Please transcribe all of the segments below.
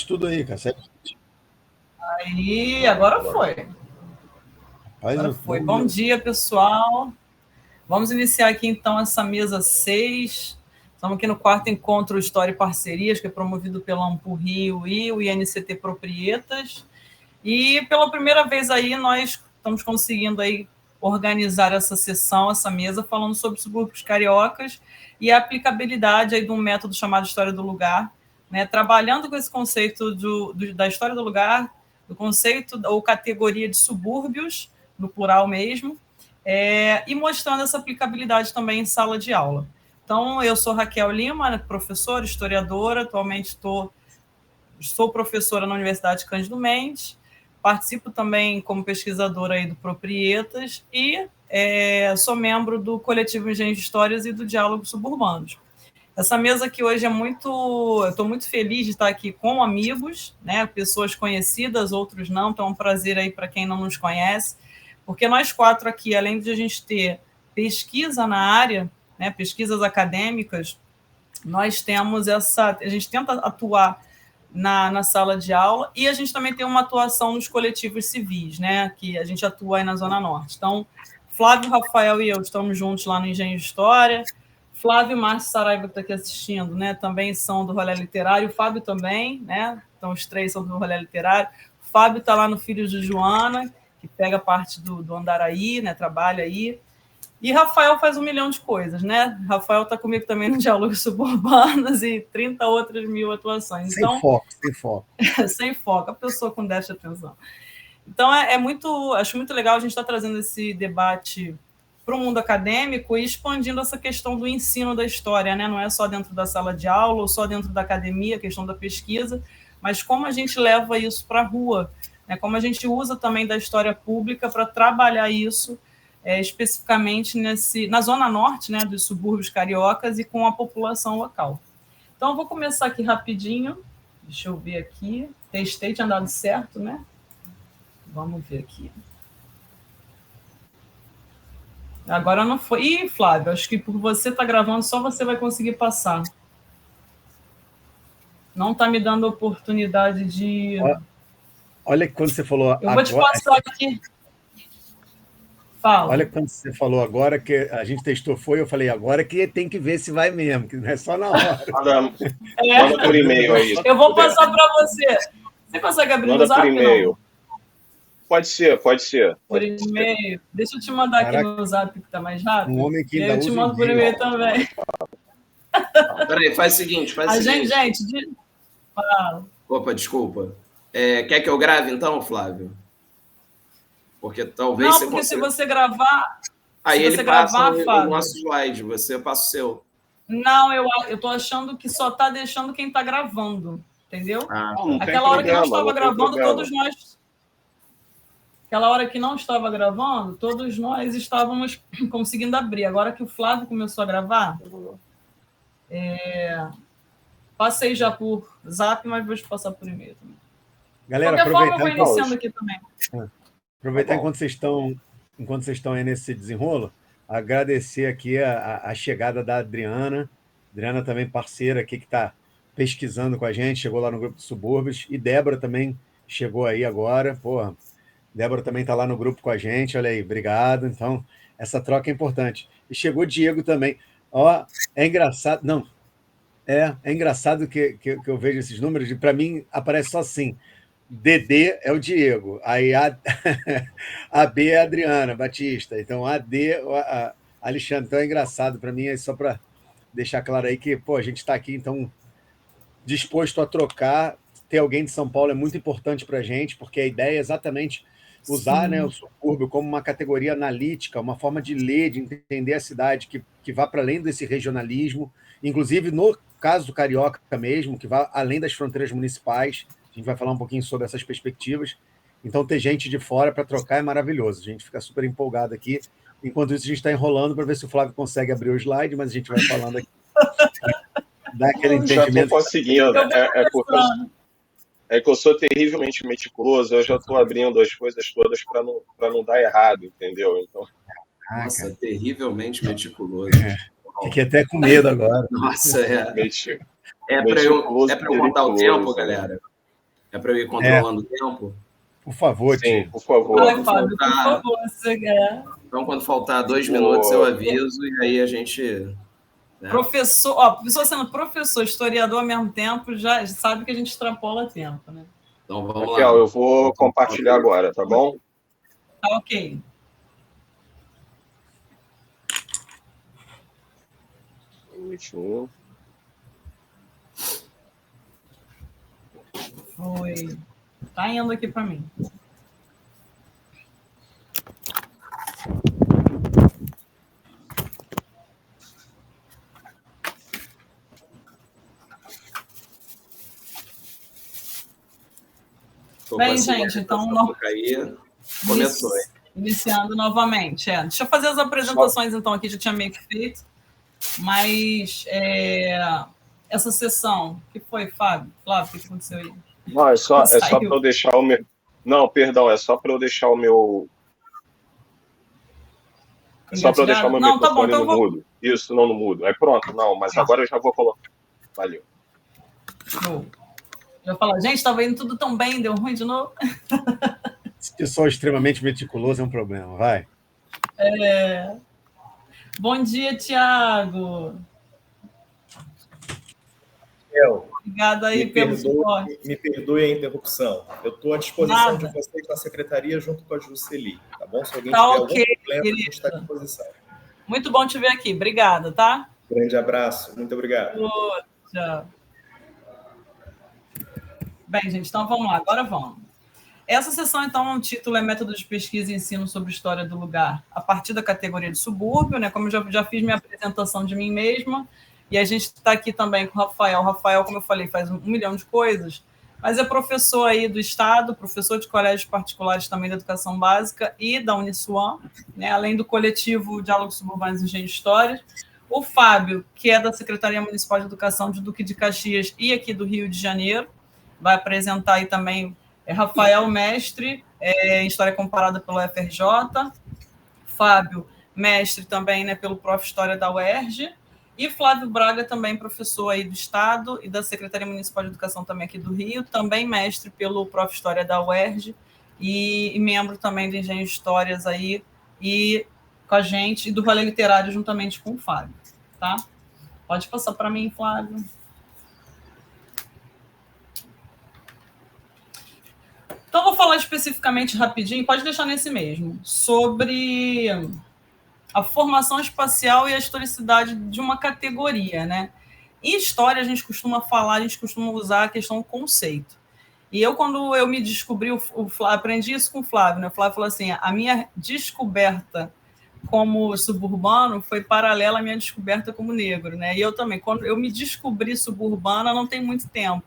Tudo aí, cara. Aí, agora foi. Agora foi. Bom dia, pessoal. Vamos iniciar aqui, então, essa mesa 6. Estamos aqui no quarto encontro História e Parcerias, que é promovido pela Ampul Rio e o INCT Proprietas. E, pela primeira vez aí, nós estamos conseguindo aí organizar essa sessão, essa mesa, falando sobre subúrbios cariocas e a aplicabilidade aí de um método chamado História do Lugar, né? Trabalhando com esse conceito da história do lugar, do conceito ou categoria de subúrbios, no plural mesmo, e mostrando essa aplicabilidade também em sala de aula. Então, eu sou Raquel Lima, professora, historiadora, atualmente sou professora na Universidade Cândido Mendes, participo também como pesquisadora aí do Proprietas e sou membro do Coletivo Engenho de Histórias e do Diálogo Suburbanos. Essa mesa aqui hoje eu estou muito feliz de estar aqui com amigos, né, pessoas conhecidas, outros não, então é um prazer aí para quem não nos conhece, porque nós quatro aqui, além de a gente ter pesquisa na área, né, pesquisas acadêmicas, nós temos a gente tenta atuar na sala de aula e a gente também tem uma atuação nos coletivos civis, né, que a gente atua aí na Zona Norte. Então, Flávio, Rafael e eu estamos juntos lá no Engenho de História. Flávio e Márcio Saraiva, que está aqui assistindo, né, também são do Rolê Literário. O Fábio também, né? Então, os três são do Rolê Literário. O Fábio está lá no Filhos de Joana, que pega parte do Andaraí, né, trabalha aí. E Rafael faz 1 milhão de coisas, né? Rafael está comigo também no Diálogos Suburbanos e 30 outras mil atuações. Sem foco, sem foco. Sem foco, a pessoa com déficit de atenção. Então, acho muito legal a gente estar trazendo esse debate para o mundo acadêmico e expandindo essa questão do ensino da história, né? Não é só dentro da sala de aula ou só dentro da academia, a questão da pesquisa, mas como a gente leva isso para a rua, né? Como a gente usa também da história pública para trabalhar isso especificamente na Zona Norte, né, dos subúrbios cariocas e com a população local. Então, eu vou começar aqui rapidinho. Deixa eu ver aqui. Testei, tinha dado certo, né? Vamos ver aqui. Agora não foi. Ih, Flávio, acho que por você estar gravando, só você vai conseguir passar. Não está me dando oportunidade de... Olha quando você falou agora... Eu vou te passar aqui. Fala. Olha quando você falou agora que a gente testou, eu falei, agora que tem que ver se vai mesmo, que não é só na hora. Manda por e-mail aí. Eu vou passar para você. Você consegue abrir no Zap? Manda por e-mail. Não? Pode ser. Por e-mail. Deixa eu te mandar aqui no Zap, que está mais rápido. Um homem que eu te mando por e-mail também. Peraí, faz o seguinte. Gente... Fala. Opa, desculpa. Quer que eu grave então, Flávio? Porque talvez não, porque se você gravar... Aí ele passa o nosso slide, você passa o seu. Não, eu estou achando que só está deixando quem está gravando, entendeu? Aquela hora que não estava gravando, todos nós... Aquela hora que não estava gravando, todos nós estávamos conseguindo abrir. Agora que o Flávio começou a gravar, passei já por Zap, mas vou te passar por e-mail também. Galera, de qualquer forma, eu vou iniciando aqui também. Aproveitar enquanto vocês estão aí nesse desenrolo, agradecer aqui a chegada da Adriana. Adriana também parceira aqui que está pesquisando com a gente, chegou lá no grupo de subúrbios. E Débora também chegou aí agora. Porra, Débora também está lá no grupo com a gente, olha aí, obrigado. Então, essa troca é importante. E chegou Diego também. Ó, é engraçado, não, é engraçado que eu vejo esses números, e para mim aparece só assim, DD é o Diego, aí a B é a Adriana Batista, então AD a Alexandre, então é engraçado para mim, é só para deixar claro aí que, pô, a gente está aqui, então, disposto a trocar, ter alguém de São Paulo é muito importante para a gente, porque a ideia é exatamente usar, né, o subúrbio como uma categoria analítica, uma forma de ler, de entender a cidade, que vá para além desse regionalismo, inclusive no caso do Carioca mesmo, que vá além das fronteiras municipais. A gente vai falar um pouquinho sobre essas perspectivas. Então, ter gente de fora para trocar é maravilhoso. A gente fica super empolgado aqui. Enquanto isso, a gente está enrolando para ver se o Flávio consegue abrir o slide, mas a gente vai falando aqui. Dá aquele entendimento. Já estou conseguindo. É que eu sou terrivelmente meticuloso, eu já estou abrindo as coisas todas para não dar errado, entendeu? Então... Nossa, terrivelmente meticuloso. Fiquei até com medo agora. Nossa, É para eu contar o tempo, galera. É para eu ir controlando o tempo? Por favor, Sim, tio. por favor. Ai, Fábio, por favor, você quer. Então, quando faltar 2 minutos, eu aviso e aí a gente... Né? Professor sendo professor, historiador ao mesmo tempo, já sabe que a gente extrapola tempo, né? Então, vamos Raquel, lá. eu vou compartilhar agora, tá bom? Tá ok. Foi. Tá indo aqui para mim. Bem, gente, então começou. Iniciando novamente. Deixa eu fazer as apresentações, então, aqui, já tinha meio que feito. Mas essa sessão, o que foi, Fábio? Flávio, o que aconteceu aí? Não, é só para eu deixar o meu... Não, perdão, é só para eu deixar o meu... É só para eu deixar o meu microfone no mudo. Isso, não no mudo. Aí pronto, não, mas agora eu já vou colocar. Valeu. Show. Eu vou falar, gente, estava indo tudo tão bem, deu ruim de novo. Esse pessoal extremamente meticuloso é um problema, vai. Bom dia, Tiago. Obrigada aí pelo suporte. Me perdoe a interrupção. Eu estou à disposição de vocês na secretaria junto com a Jusceli, tá bom? Se alguém tiver algum problema, a gente está à disposição. Muito bom te ver aqui. Obrigada, tá? Grande abraço. Muito obrigado. Tchau. Bem, gente, então vamos lá. Agora vamos. Essa sessão, então, o título é Método de Pesquisa e Ensino sobre História do Lugar, a partir da categoria de subúrbio, né? Como eu já fiz minha apresentação de mim mesma, e a gente está aqui também com o Rafael. O Rafael, como eu falei, faz 1 milhão de coisas, mas é professor aí do Estado, professor de colégios particulares também da Educação Básica e da Uniswan, né? Além do coletivo Diálogos Suburbanos e Engenho de História. O Fábio, que é da Secretaria Municipal de Educação de Duque de Caxias e aqui do Rio de Janeiro, vai apresentar aí também Rafael, mestre em História Comparada pelo FRJ, Fábio, mestre também, né, pelo Prof. História da UERJ, e Flávio Braga, também professor aí do Estado e da Secretaria Municipal de Educação também aqui do Rio, também mestre pelo Prof. História da UERJ e membro também do Engenho de Histórias aí, e com a gente, e do Rolê Literário juntamente com o Fábio, tá? Pode passar para mim, Flávio. Então, vou falar especificamente, rapidinho, pode deixar nesse mesmo, sobre a formação espacial e a historicidade de uma categoria, né? Em história, a gente costuma usar a questão do conceito. E eu, quando eu me descobri, aprendi isso com o Flávio, né? O Flávio falou assim, a minha descoberta como suburbano foi paralela à minha descoberta como negro, né? E eu também, quando eu me descobri suburbana, não tem muito tempo,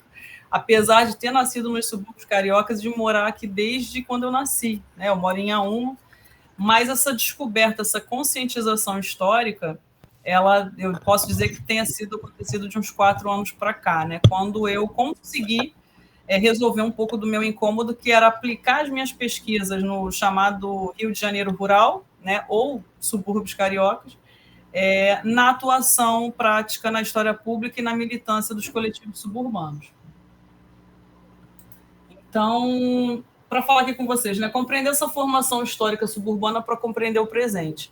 apesar de ter nascido nos subúrbios cariocas e de morar aqui desde quando eu nasci, né? Eu moro em Auma, mas essa descoberta, essa conscientização histórica, eu posso dizer que tenha acontecido de uns 4 anos para cá, né? Quando eu consegui resolver um pouco do meu incômodo, que era aplicar as minhas pesquisas no chamado Rio de Janeiro rural, né? Ou subúrbios cariocas, na atuação prática na história pública e na militância dos coletivos suburbanos. Então, para falar aqui com vocês, né, compreender essa formação histórica suburbana para compreender o presente.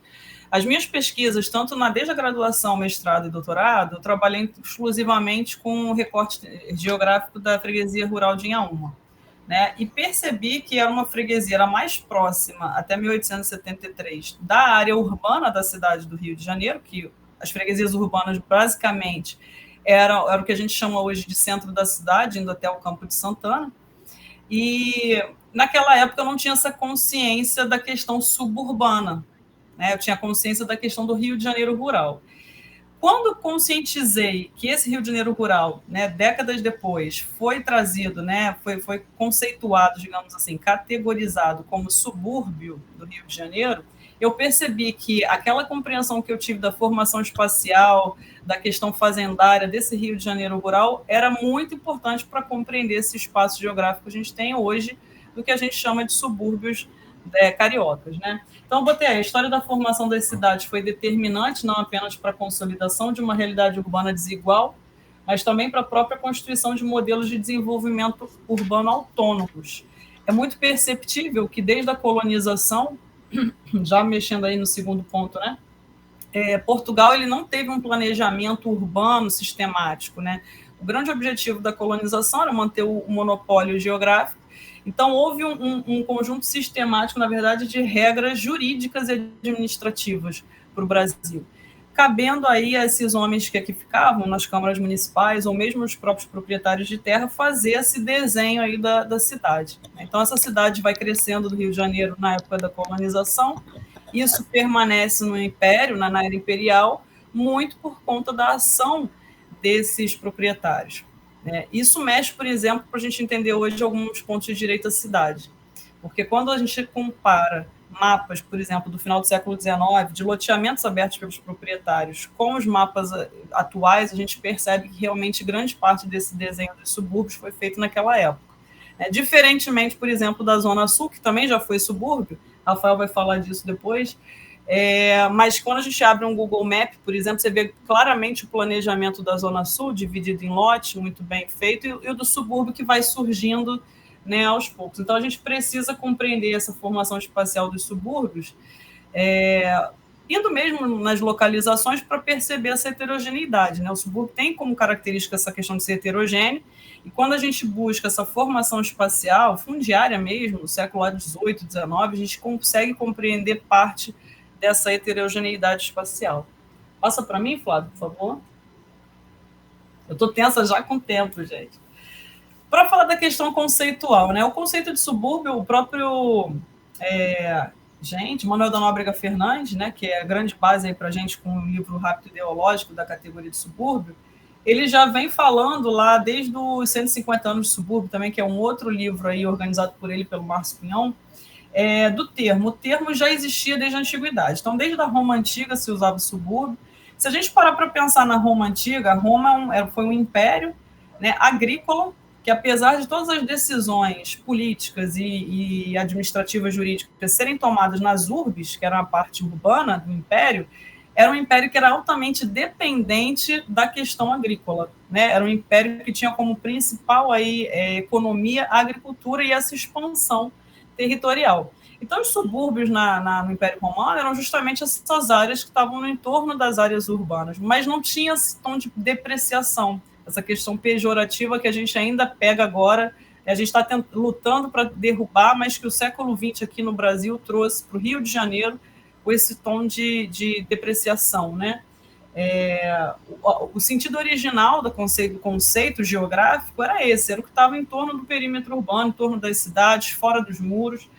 As minhas pesquisas, desde a graduação, mestrado e doutorado, eu trabalhei exclusivamente com o recorte geográfico da freguesia rural de Inhaúma, né, e percebi que era uma freguesia, era mais próxima, até 1873, da área urbana da cidade do Rio de Janeiro, que as freguesias urbanas, basicamente, era o que a gente chama hoje de centro da cidade, indo até o Campo de Santana. E naquela época eu não tinha essa consciência da questão suburbana, né? Eu tinha consciência da questão do Rio de Janeiro rural. Quando conscientizei que esse Rio de Janeiro rural, né, décadas depois, foi trazido, né, foi conceituado, digamos assim, categorizado como subúrbio do Rio de Janeiro, eu percebi que aquela compreensão que eu tive da formação espacial, da questão fazendária desse Rio de Janeiro rural, era muito importante para compreender esse espaço geográfico que a gente tem hoje, do que a gente chama de subúrbios cariocas, né? Então, eu botei aí, a história da formação das cidades foi determinante, não apenas para a consolidação de uma realidade urbana desigual, mas também para a própria constituição de modelos de desenvolvimento urbano autônomos. É muito perceptível que, desde a colonização, já mexendo aí no segundo ponto, né, Portugal ele não teve um planejamento urbano sistemático, né? O grande objetivo da colonização era manter o monopólio geográfico. Então, houve um conjunto sistemático, na verdade, de regras jurídicas e administrativas para o Brasil, cabendo aí a esses homens que aqui ficavam nas câmaras municipais ou mesmo os próprios proprietários de terra fazer esse desenho aí da cidade. Então, essa cidade vai crescendo do Rio de Janeiro na época da colonização. Isso permanece no Império, na era imperial, muito por conta da ação desses proprietários. Isso mexe, por exemplo, para a gente entender hoje alguns pontos de direito da cidade. Porque quando a gente compara mapas, por exemplo, do final do século XIX, de loteamentos abertos pelos proprietários, com os mapas atuais, a gente percebe que realmente grande parte desse desenho dos subúrbios foi feito naquela época. Diferentemente, por exemplo, da Zona Sul, que também já foi subúrbio, Rafael vai falar disso depois, mas quando a gente abre um Google Map, por exemplo, você vê claramente o planejamento da Zona Sul, dividido em lote, muito bem feito, e o do subúrbio que vai surgindo, né, aos poucos. Então, a gente precisa compreender essa formação espacial dos subúrbios, indo mesmo nas localizações para perceber essa heterogeneidade, né? O subúrbio tem como característica essa questão de ser heterogêneo, e quando a gente busca essa formação espacial, fundiária mesmo, no século XVIII, XIX, a gente consegue compreender parte dessa heterogeneidade espacial. Passa para mim, Flávio, por favor. Eu estou tensa já com o tempo, gente. Para falar da questão conceitual, né? O conceito de subúrbio, o próprio Manuel da Nóbrega Fernandes, né, que é a grande base para a gente com o livro Rápido Ideológico da categoria de subúrbio, ele já vem falando lá desde os 150 anos de subúrbio, também, que é um outro livro aí organizado por ele, pelo Márcio Pinhão, do termo. O termo já existia desde a antiguidade. Então, desde a Roma Antiga se usava subúrbio. Se a gente parar para pensar na Roma Antiga, Roma foi um império, né, agrícola, que apesar de todas as decisões políticas e administrativas jurídicas serem tomadas nas urbes, que era a parte urbana do império, era um império que era altamente dependente da questão agrícola, né? Era um império que tinha como principal aí, economia, a agricultura e essa expansão territorial. Então, os subúrbios no Império Romano eram justamente essas áreas que estavam no entorno das áreas urbanas, mas não tinha esse tom de depreciação, essa questão pejorativa que a gente ainda pega agora, a gente está lutando para derrubar, mas que o século XX aqui no Brasil trouxe para o Rio de Janeiro com esse tom de depreciação, né? O sentido original do conceito geográfico era esse, era o que estava em torno do perímetro urbano, em torno das cidades, fora dos muros,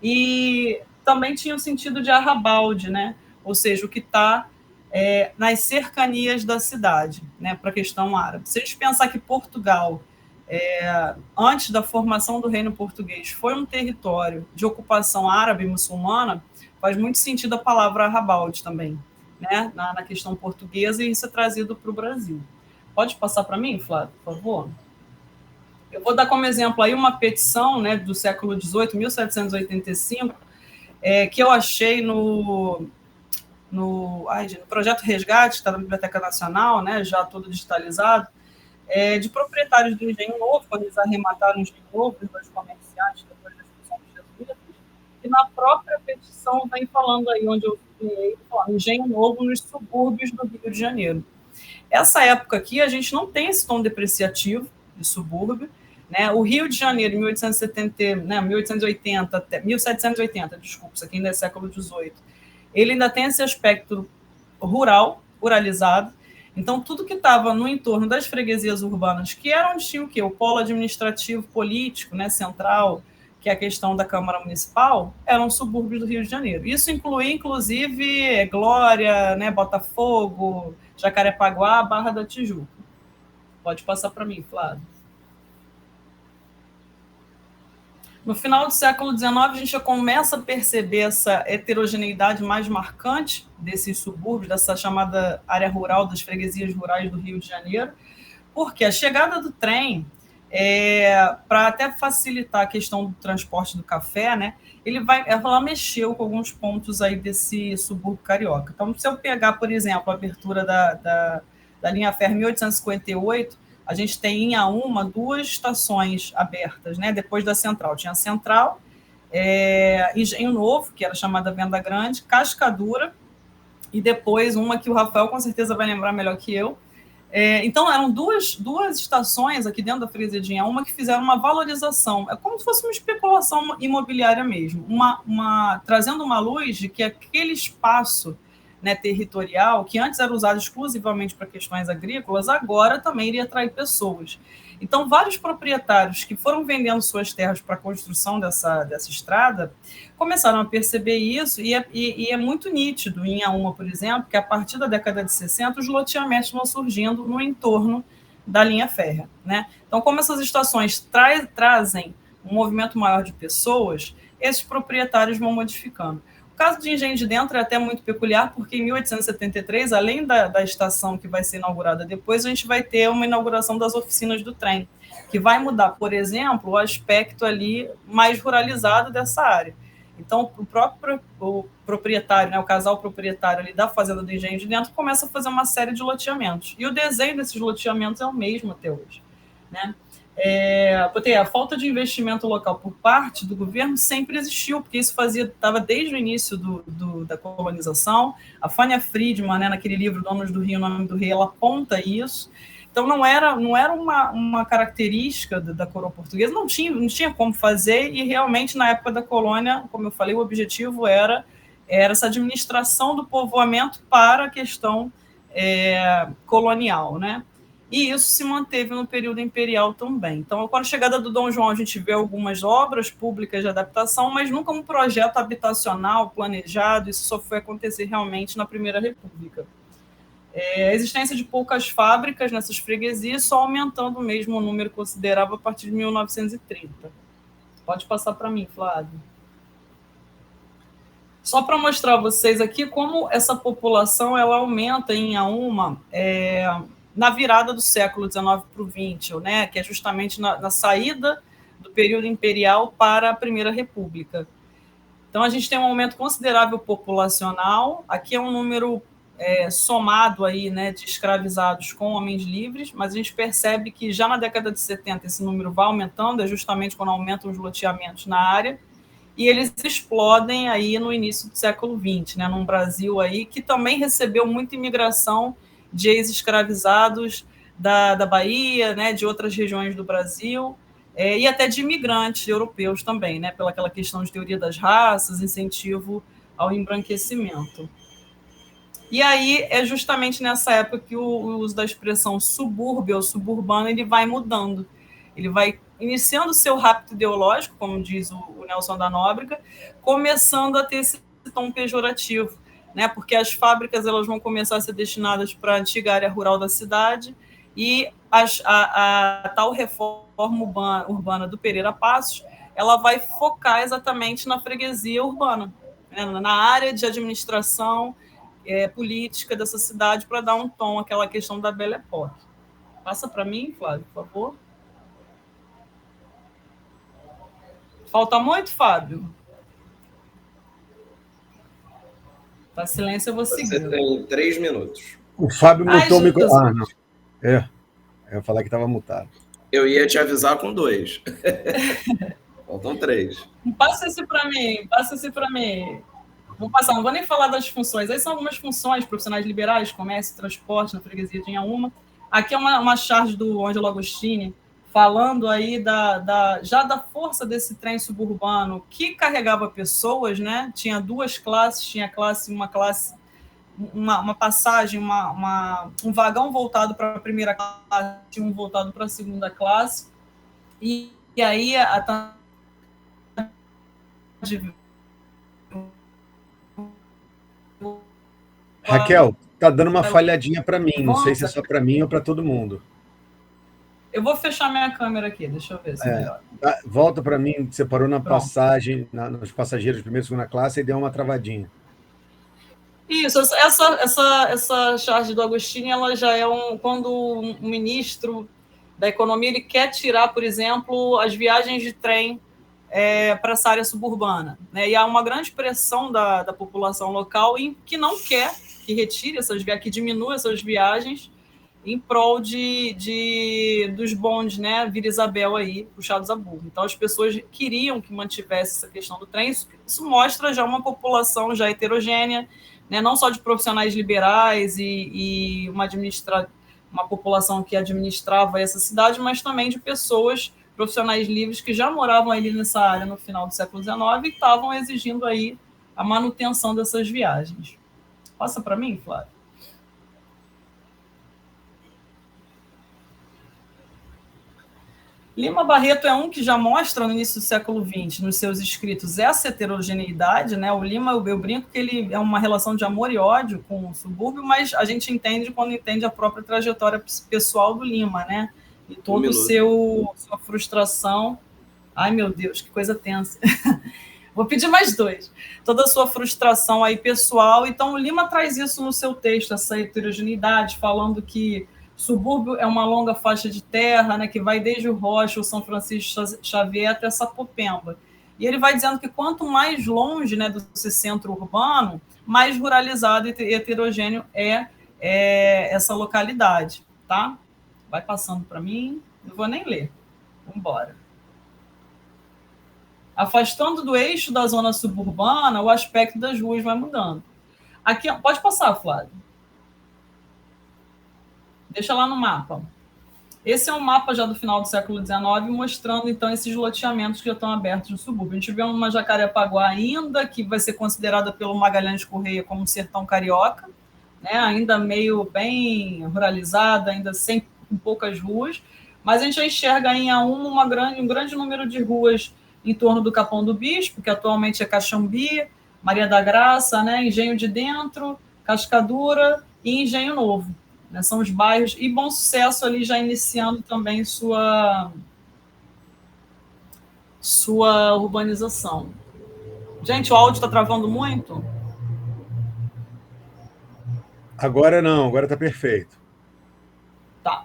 e também tinha o sentido de arrabalde, né? Ou seja, o que está nas cercanias da cidade, né, para a questão árabe. Se a gente pensar que Portugal, antes da formação do Reino Português, foi um território de ocupação árabe e muçulmana, faz muito sentido a palavra arrabalde também, né, na questão portuguesa, e isso é trazido para o Brasil. Pode passar para mim, Flávio, por favor? Eu vou dar como exemplo aí uma petição, né, do século XVIII, 1785, que eu achei no Projeto Resgate, que está na Biblioteca Nacional, né, já todo digitalizado, de proprietários do Engenho Novo, quando eles arremataram o Engenho Novo, dos comerciantes, depois da expulsão dos jesuítas, e na própria petição vem falando aí, onde eu criei, Engenho Novo nos subúrbios do Rio de Janeiro. Essa época aqui, a gente não tem esse tom depreciativo de subúrbio, né? O Rio de Janeiro, em 1780, desculpa, isso aqui ainda é século XVIII, ele ainda tem esse aspecto ruralizado. Então, tudo que estava no entorno das freguesias urbanas, que era onde tinha o quê? O polo administrativo político, né, central, que é a questão da Câmara Municipal, eram subúrbios do Rio de Janeiro. Isso incluía, inclusive, Glória, né, Botafogo, Jacarepaguá, Barra da Tijuca. Pode passar para mim, Flávio. No final do século XIX, a gente já começa a perceber essa heterogeneidade mais marcante desses subúrbios, dessa chamada área rural, das freguesias rurais do Rio de Janeiro, porque a chegada do trem, para até facilitar a questão do transporte do café, né, ela mexeu com alguns pontos aí desse subúrbio carioca. Então, se eu pegar, por exemplo, a abertura da da linha férrea, em 1858, a gente tem em Inhaúma 2 estações abertas, né? Depois da Central. Tinha a Central, Engenho Novo, que era chamada Venda Grande, Cascadura, e depois uma que o Rafael com certeza vai lembrar melhor que eu. Então, eram duas estações aqui dentro da freguesia de Inhaúma que fizeram uma valorização. É como se fosse uma especulação imobiliária mesmo, trazendo uma luz de que aquele espaço, né, territorial, que antes era usado exclusivamente para questões agrícolas, agora também iria atrair pessoas. Então, vários proprietários que foram vendendo suas terras para a construção dessa estrada começaram a perceber isso, e é muito nítido em Inhaúma, por exemplo, que a partir da década de 60 os loteamentos vão surgindo no entorno da linha férrea, né? Então, como essas estações trazem um movimento maior de pessoas, esses proprietários vão modificando. O caso de Engenho de Dentro é até muito peculiar, porque em 1873, além da estação que vai ser inaugurada depois, a gente vai ter uma inauguração das oficinas do trem, que vai mudar, por exemplo, o aspecto ali mais ruralizado dessa área. Então, o proprietário, né, o casal proprietário ali da fazenda do Engenho de Dentro começa a fazer uma série de loteamentos. E o desenho desses loteamentos é o mesmo até hoje, né? A falta de investimento local por parte do governo sempre existiu, porque isso estava desde o início da colonização. A Fania Friedman, né, naquele livro Donos do Rio, o Nome do Rei, ela aponta isso. Então, não era uma característica da coroa portuguesa, não tinha como fazer, e realmente, na época da colônia, como eu falei, o objetivo era essa administração do povoamento para a questão colonial, né? E isso se manteve no período imperial também. Então, com a chegada do Dom João, a gente vê algumas obras públicas de adaptação, mas nunca um projeto habitacional planejado, isso só foi acontecer realmente na Primeira República. A existência de poucas fábricas nessas freguesias, só aumentando mesmo o número considerável a partir de 1930. Pode passar para mim, Flávio. Só para mostrar a vocês aqui como essa população ela aumenta em Inhaúma na virada do século XIX para o XX, né, que é justamente na saída do período imperial para a Primeira República. Então, a gente tem um aumento considerável populacional. Aqui é um número somado aí, né, de escravizados com homens livres, mas a gente percebe que já na década de 70 esse número vai aumentando, é justamente quando aumentam os loteamentos na área, e eles explodem aí no início do século XX, né, num Brasil aí que também recebeu muita imigração de ex-escravizados da Bahia, né, de outras regiões do Brasil, e até de imigrantes europeus também, né, pelaquela questão de teoria das raças, incentivo ao embranquecimento. E aí é justamente nessa época que o uso da expressão subúrbio ou suburbano ele vai mudando. Ele vai iniciando o seu rapto ideológico, como diz o Nelson da Nóbrega, começando a ter esse tom pejorativo, né? Porque as fábricas elas vão começar a ser destinadas para a antiga área rural da cidade e a tal reforma urbana do Pereira Passos ela vai focar exatamente na freguesia urbana, né? Na área de administração política dessa cidade para dar um tom àquela questão da Belle Époque. Passa para mim, Flávio, por favor. Falta muito, Fábio? Tá silêncio, eu vou seguir. Você tem 3 minutos. O Fábio mutou o microfone. Não. Eu ia falar que estava mutado. Eu ia te avisar com 2. Faltam 3. Passa esse para mim. Vou passar, não vou nem falar das funções. Aí são algumas funções, profissionais liberais, comércio, transporte, na freguesia de Inhaúma. Aqui é uma charge do Ângelo Agostini, falando aí já da força desse trem suburbano que carregava pessoas, né? Tinha 2 classes, tinha uma passagem, um vagão voltado para a primeira classe e um voltado para a segunda classe. E aí Raquel, tá dando uma falhadinha para mim. Não sei se é só para mim ou para todo mundo. Eu vou fechar minha câmera aqui, deixa eu ver se é melhor. Volta para mim, você parou na passagem, nos passageiros de primeira e segunda classe e deu uma travadinha. Isso, essa charge do Agostini, ela já é quando um ministro da economia ele quer tirar, por exemplo, as viagens de trem para essa área suburbana, né? E há uma grande pressão da população local que não quer que retire essas viagens, que diminua essas viagens, em prol dos bondes, né, Vila Isabel aí, puxados a burro. Então, as pessoas queriam que mantivesse essa questão do trem. Isso mostra já uma população já heterogênea, né, não só de profissionais liberais e uma população que administrava essa cidade, mas também de pessoas, profissionais livres, que já moravam ali nessa área no final do século XIX e estavam exigindo aí a manutenção dessas viagens. Passa para mim, Flávio. Lima Barreto é um que já mostra no início do século XX, nos seus escritos, essa heterogeneidade, né? O Lima, eu brinco que ele é uma relação de amor e ódio com o subúrbio, mas a gente entende quando entende a própria trajetória pessoal do Lima, né? E toda sua frustração. Ai, meu Deus, que coisa tensa. Vou pedir mais 2. Toda a sua frustração aí pessoal. Então, o Lima traz isso no seu texto, essa heterogeneidade, falando que subúrbio é uma longa faixa de terra, né, que vai desde o Rocha, o São Francisco Xavier até Sapopemba. E ele vai dizendo que quanto mais longe, né, desse centro urbano, mais ruralizado e heterogêneo é essa localidade. Tá? Vai passando para mim. Não vou nem ler. Vamos embora. Afastando do eixo da zona suburbana, o aspecto das ruas vai mudando. Aqui, pode passar, Flávio. Deixa lá no mapa. Esse é um mapa já do final do século XIX, mostrando, então, esses loteamentos que já estão abertos no subúrbio. A gente vê uma Jacarepaguá ainda, que vai ser considerada pelo Magalhães Correia como um sertão carioca, né? Ainda meio bem ruralizada, ainda com poucas ruas, mas a gente já enxerga em A1 um grande número de ruas em torno do Capão do Bispo, que atualmente é Caxambi, Maria da Graça, né? Engenho de Dentro, Cascadura e Engenho Novo. Né, são os bairros, e Bom Sucesso ali já iniciando também sua urbanização. Gente, o áudio está travando muito? Agora não, agora está perfeito. Tá.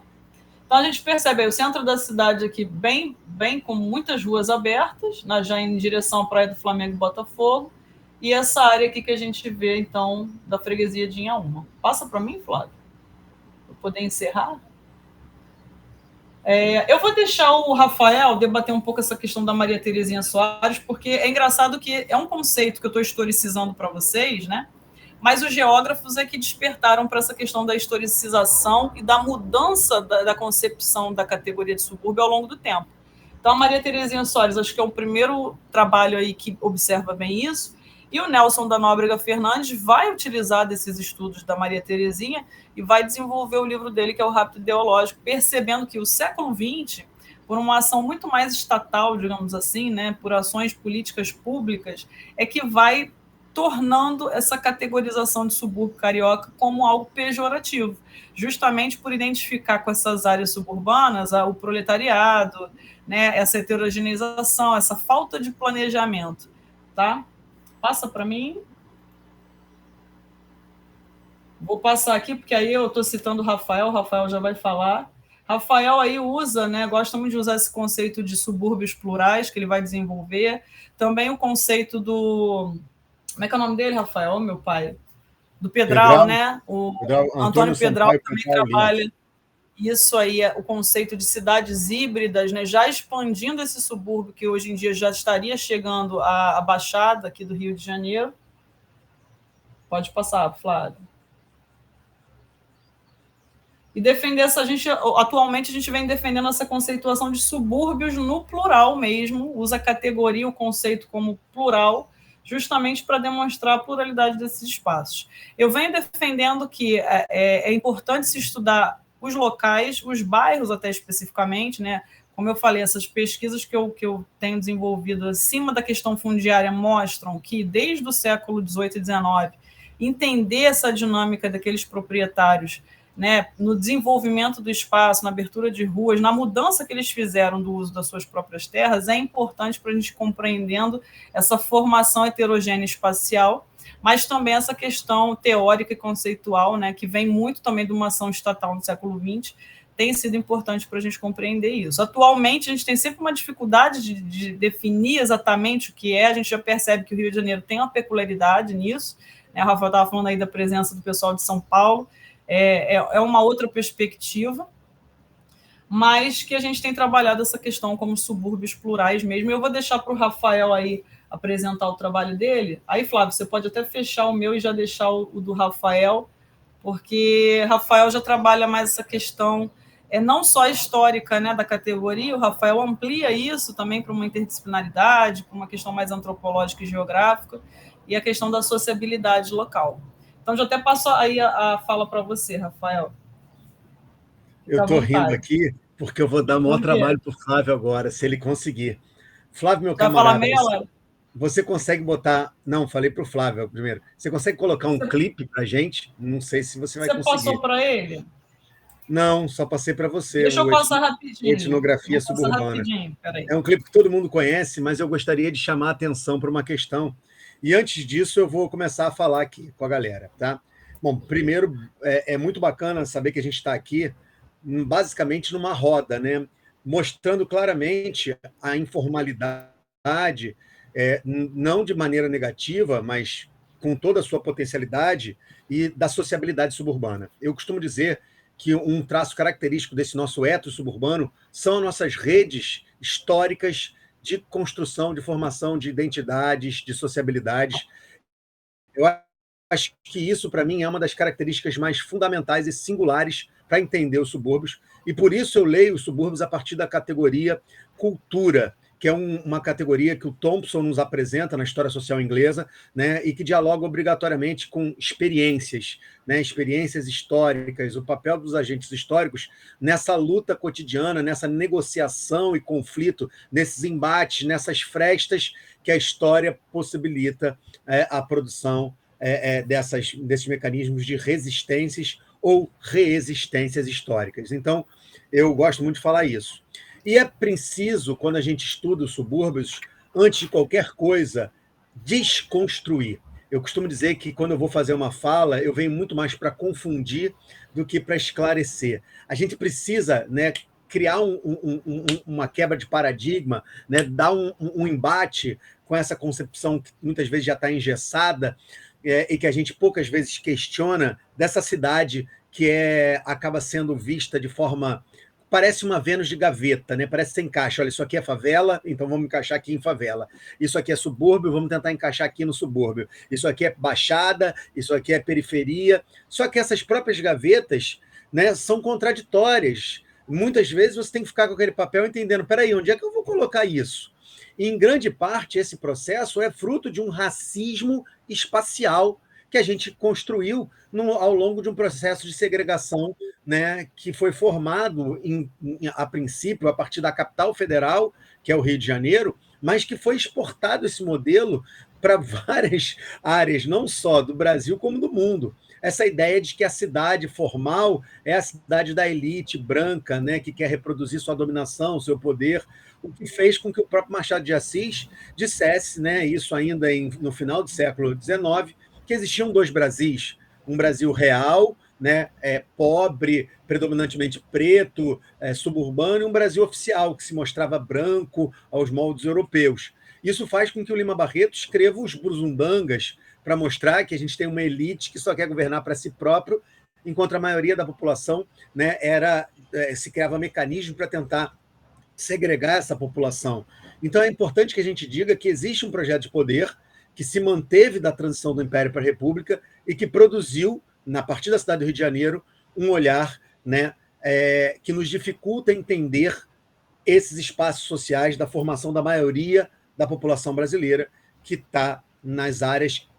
Então a gente percebe aí o centro da cidade aqui bem com muitas ruas abertas, né, já em direção à Praia do Flamengo e Botafogo, e essa área aqui que a gente vê, então, da freguesia de Inhaúma. Passa para mim, Flávio? Poder encerrar. Eu vou deixar o Rafael debater um pouco essa questão da Maria Terezinha Soares, porque é engraçado que é um conceito que eu estou historicizando para vocês, né? Mas os geógrafos é que despertaram para essa questão da historicização e da mudança da concepção da categoria de subúrbio ao longo do tempo. Então, a Maria Terezinha Soares, acho que é o primeiro trabalho aí que observa bem isso, e o Nelson da Nóbrega Fernandes vai utilizar desses estudos da Maria Terezinha e vai desenvolver o livro dele, que é o Rapto Ideológico, percebendo que o século XX, por uma ação muito mais estatal, digamos assim, né, por ações políticas públicas, é que vai tornando essa categorização de subúrbio carioca como algo pejorativo, justamente por identificar com essas áreas suburbanas o proletariado, né, essa heterogeneização, essa falta de planejamento. Tá? Passa para mim. Vou passar aqui, porque aí eu estou citando o Rafael já vai falar. Rafael aí usa, né, gosta muito de usar esse conceito de subúrbios plurais, que ele vai desenvolver. Também o conceito do... Como é que é o nome dele, Rafael? Meu pai. Do Pedral, né? O Antônio Pedral também trabalha isso aí, o conceito de cidades híbridas, né, já expandindo esse subúrbio que hoje em dia já estaria chegando à Baixada aqui do Rio de Janeiro. Pode passar, Flávio. E defender atualmente a gente vem defendendo essa conceituação de subúrbios no plural mesmo, usa a categoria, o conceito como plural, justamente para demonstrar a pluralidade desses espaços. Eu venho defendendo que é importante se estudar os locais, os bairros até especificamente, né? Como eu falei, essas pesquisas que eu tenho desenvolvido acima da questão fundiária mostram que, desde o século XVIII e XIX, entender essa dinâmica daqueles proprietários, né, no desenvolvimento do espaço, na abertura de ruas, na mudança que eles fizeram do uso das suas próprias terras, é importante para a gente compreendendo essa formação heterogênea espacial, mas também essa questão teórica e conceitual, né, que vem muito também de uma ação estatal no século XX, tem sido importante para a gente compreender isso. Atualmente, a gente tem sempre uma dificuldade de definir exatamente o que é, a gente já percebe que o Rio de Janeiro tem uma peculiaridade nisso, né, o Rafael estava falando aí da presença do pessoal de São Paulo, é uma outra perspectiva, mas que a gente tem trabalhado essa questão como subúrbios plurais mesmo. Eu vou deixar para o Rafael aí apresentar o trabalho dele. Aí, Flávio, você pode até fechar o meu e já deixar o do Rafael, porque Rafael já trabalha mais essa questão não só histórica, né, da categoria, o Rafael amplia isso também para uma interdisciplinaridade, para uma questão mais antropológica e geográfica, e a questão da sociabilidade local. Então, já até passo aí a fala para você, Rafael. Eu estou rindo aqui porque eu vou dar o maior trabalho para o Flávio agora, se ele conseguir. Flávio, meu camarada, vai falar meia hora? Você consegue botar... Não, falei para o Flávio primeiro. Você consegue colocar um clipe para a gente? Não sei se você vai conseguir. Você passou para ele? Não, só passei para você. Deixa eu passar rapidinho. Etnografia suburbana. É um clipe que todo mundo conhece, mas eu gostaria de chamar a atenção para uma questão. E antes disso, eu vou começar a falar aqui com a galera, tá? Bom, primeiro, é muito bacana saber que a gente está aqui basicamente numa roda, né? Mostrando claramente a informalidade, não de maneira negativa, mas com toda a sua potencialidade, e da sociabilidade suburbana. Eu costumo dizer que um traço característico desse nosso ethos suburbano são as nossas redes históricas de construção, de formação de identidades, de sociabilidades. Eu acho que isso, para mim, é uma das características mais fundamentais e singulares para entender os subúrbios, e por isso eu leio os subúrbios a partir da categoria cultura, que é uma categoria que o Thompson nos apresenta na história social inglesa, né, e que dialoga obrigatoriamente com experiências, né, experiências históricas, o papel dos agentes históricos nessa luta cotidiana, nessa negociação e conflito, nesses embates, nessas frestas que a história possibilita a produção desses mecanismos de resistências ou reexistências históricas. Então, eu gosto muito de falar isso. E é preciso, quando a gente estuda os subúrbios, antes de qualquer coisa, desconstruir. Eu costumo dizer que, quando eu vou fazer uma fala, eu venho muito mais para confundir do que para esclarecer. A gente precisa, né, criar uma quebra de paradigma, né, dar um embate com essa concepção que muitas vezes já está engessada, e que a gente poucas vezes questiona, dessa cidade que acaba sendo vista de forma... Parece uma Vênus de gaveta, né? Parece que você encaixa. Olha, isso aqui é favela, então vamos encaixar aqui em favela. Isso aqui é subúrbio, vamos tentar encaixar aqui no subúrbio. Isso aqui é baixada, isso aqui é periferia. Só que essas próprias gavetas, né, são contraditórias. Muitas vezes você tem que ficar com aquele papel entendendo, peraí, onde é que eu vou colocar isso? E, em grande parte, esse processo é fruto de um racismo espacial que a gente construiu ao longo de um processo de segregação, né, que foi formado, a princípio, a partir da capital federal, que é o Rio de Janeiro, mas que foi exportado esse modelo para várias áreas, não só do Brasil, como do mundo. Essa ideia de que a cidade formal é a cidade da elite branca, né, que quer reproduzir sua dominação, seu poder, o que fez com que o próprio Machado de Assis dissesse, né, isso ainda no final do século XIX, que existiam dois Brasis, um Brasil real, né, pobre, predominantemente preto, suburbano, e um Brasil oficial, que se mostrava branco aos moldes europeus. Isso faz com que o Lima Barreto escreva os Burzundangas, para mostrar que a gente tem uma elite que só quer governar para si próprio, enquanto a maioria da população, né, se criava mecanismos para tentar segregar essa população. Então é importante que a gente diga que existe um projeto de poder que se manteve da transição do Império para a República e que produziu, a partir da cidade do Rio de Janeiro, um olhar, né, que nos dificulta entender esses espaços sociais da formação da maioria da população brasileira que está nas áreas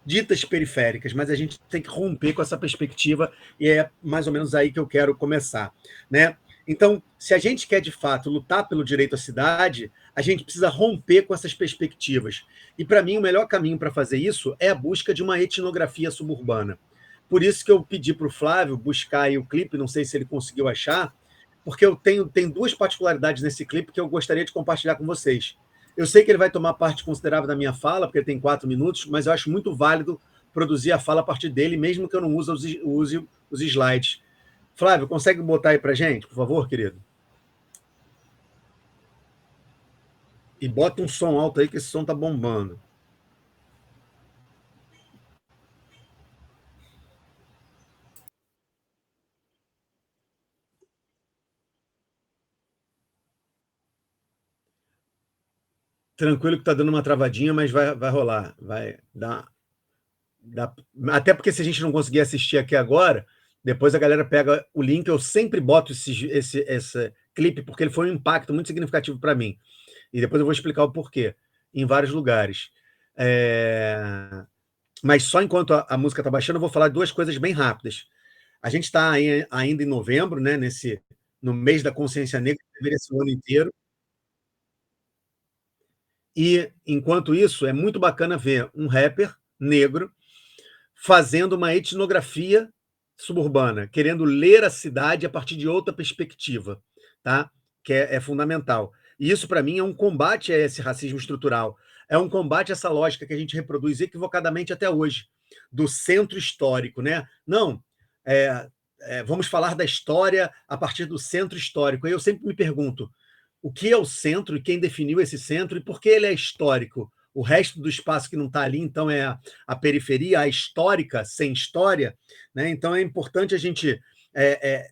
ditas periféricas, mas a gente tem que romper com essa perspectiva e é mais ou menos aí que eu quero começar, né? Então, se a gente quer, de fato, lutar pelo direito à cidade, a gente precisa romper com essas perspectivas. E, para mim, o melhor caminho para fazer isso é a busca de uma etnografia suburbana. Por isso que eu pedi para o Flávio buscar aí o clipe, não sei se ele conseguiu achar, porque tem duas particularidades nesse clipe que eu gostaria de compartilhar com vocês. Eu sei que ele vai tomar parte considerável da minha fala, porque ele tem 4 minutos, mas eu acho muito válido produzir a fala a partir dele, mesmo que eu não use os slides. Flávio, consegue botar aí para a gente, por favor, querido? E bota um som alto aí, que esse som está bombando. Tranquilo que está dando uma travadinha, mas vai rolar. Vai dar. Até porque se a gente não conseguir assistir aqui agora, depois a galera pega o link. Eu sempre boto esse clipe, porque ele foi um impacto muito significativo para mim. E depois eu vou explicar o porquê, em vários lugares. Mas só enquanto a música está baixando, eu vou falar duas coisas bem rápidas. A gente está ainda em novembro, né, no mês da consciência negra, que deveria ser o ano inteiro. E, enquanto isso, é muito bacana ver um rapper negro fazendo uma etnografia suburbana, querendo ler a cidade a partir de outra perspectiva, tá? Que é fundamental. E isso, para mim, é um combate a esse racismo estrutural. É um combate a essa lógica que a gente reproduz equivocadamente até hoje, do centro histórico, né? Não, vamos falar da história a partir do centro histórico. E eu sempre me pergunto, o que é o centro e quem definiu esse centro e por que ele é histórico? O resto do espaço que não está ali, então, é a periferia, a histórica, sem história, né? Então é importante a gente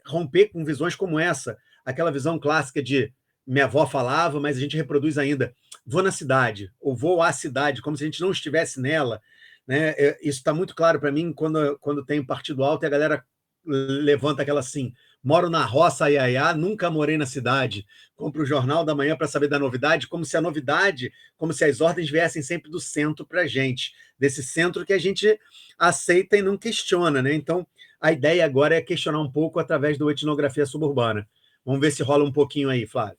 romper com visões como essa, aquela visão clássica de minha avó falava, mas a gente reproduz ainda, vou na cidade, ou vou à cidade, como se a gente não estivesse nela, né? Isso está muito claro para mim quando tem um partido alto e a galera levanta aquela assim, moro na roça, iaiá, nunca morei na cidade. Compro o Jornal da Manhã para saber da novidade, como se a novidade, como se as ordens viessem sempre do centro para a gente, desse centro que a gente aceita e não questiona, né? Então, a ideia agora é questionar um pouco através do Etnografia Suburbana. Vamos ver se rola um pouquinho aí, Flávio.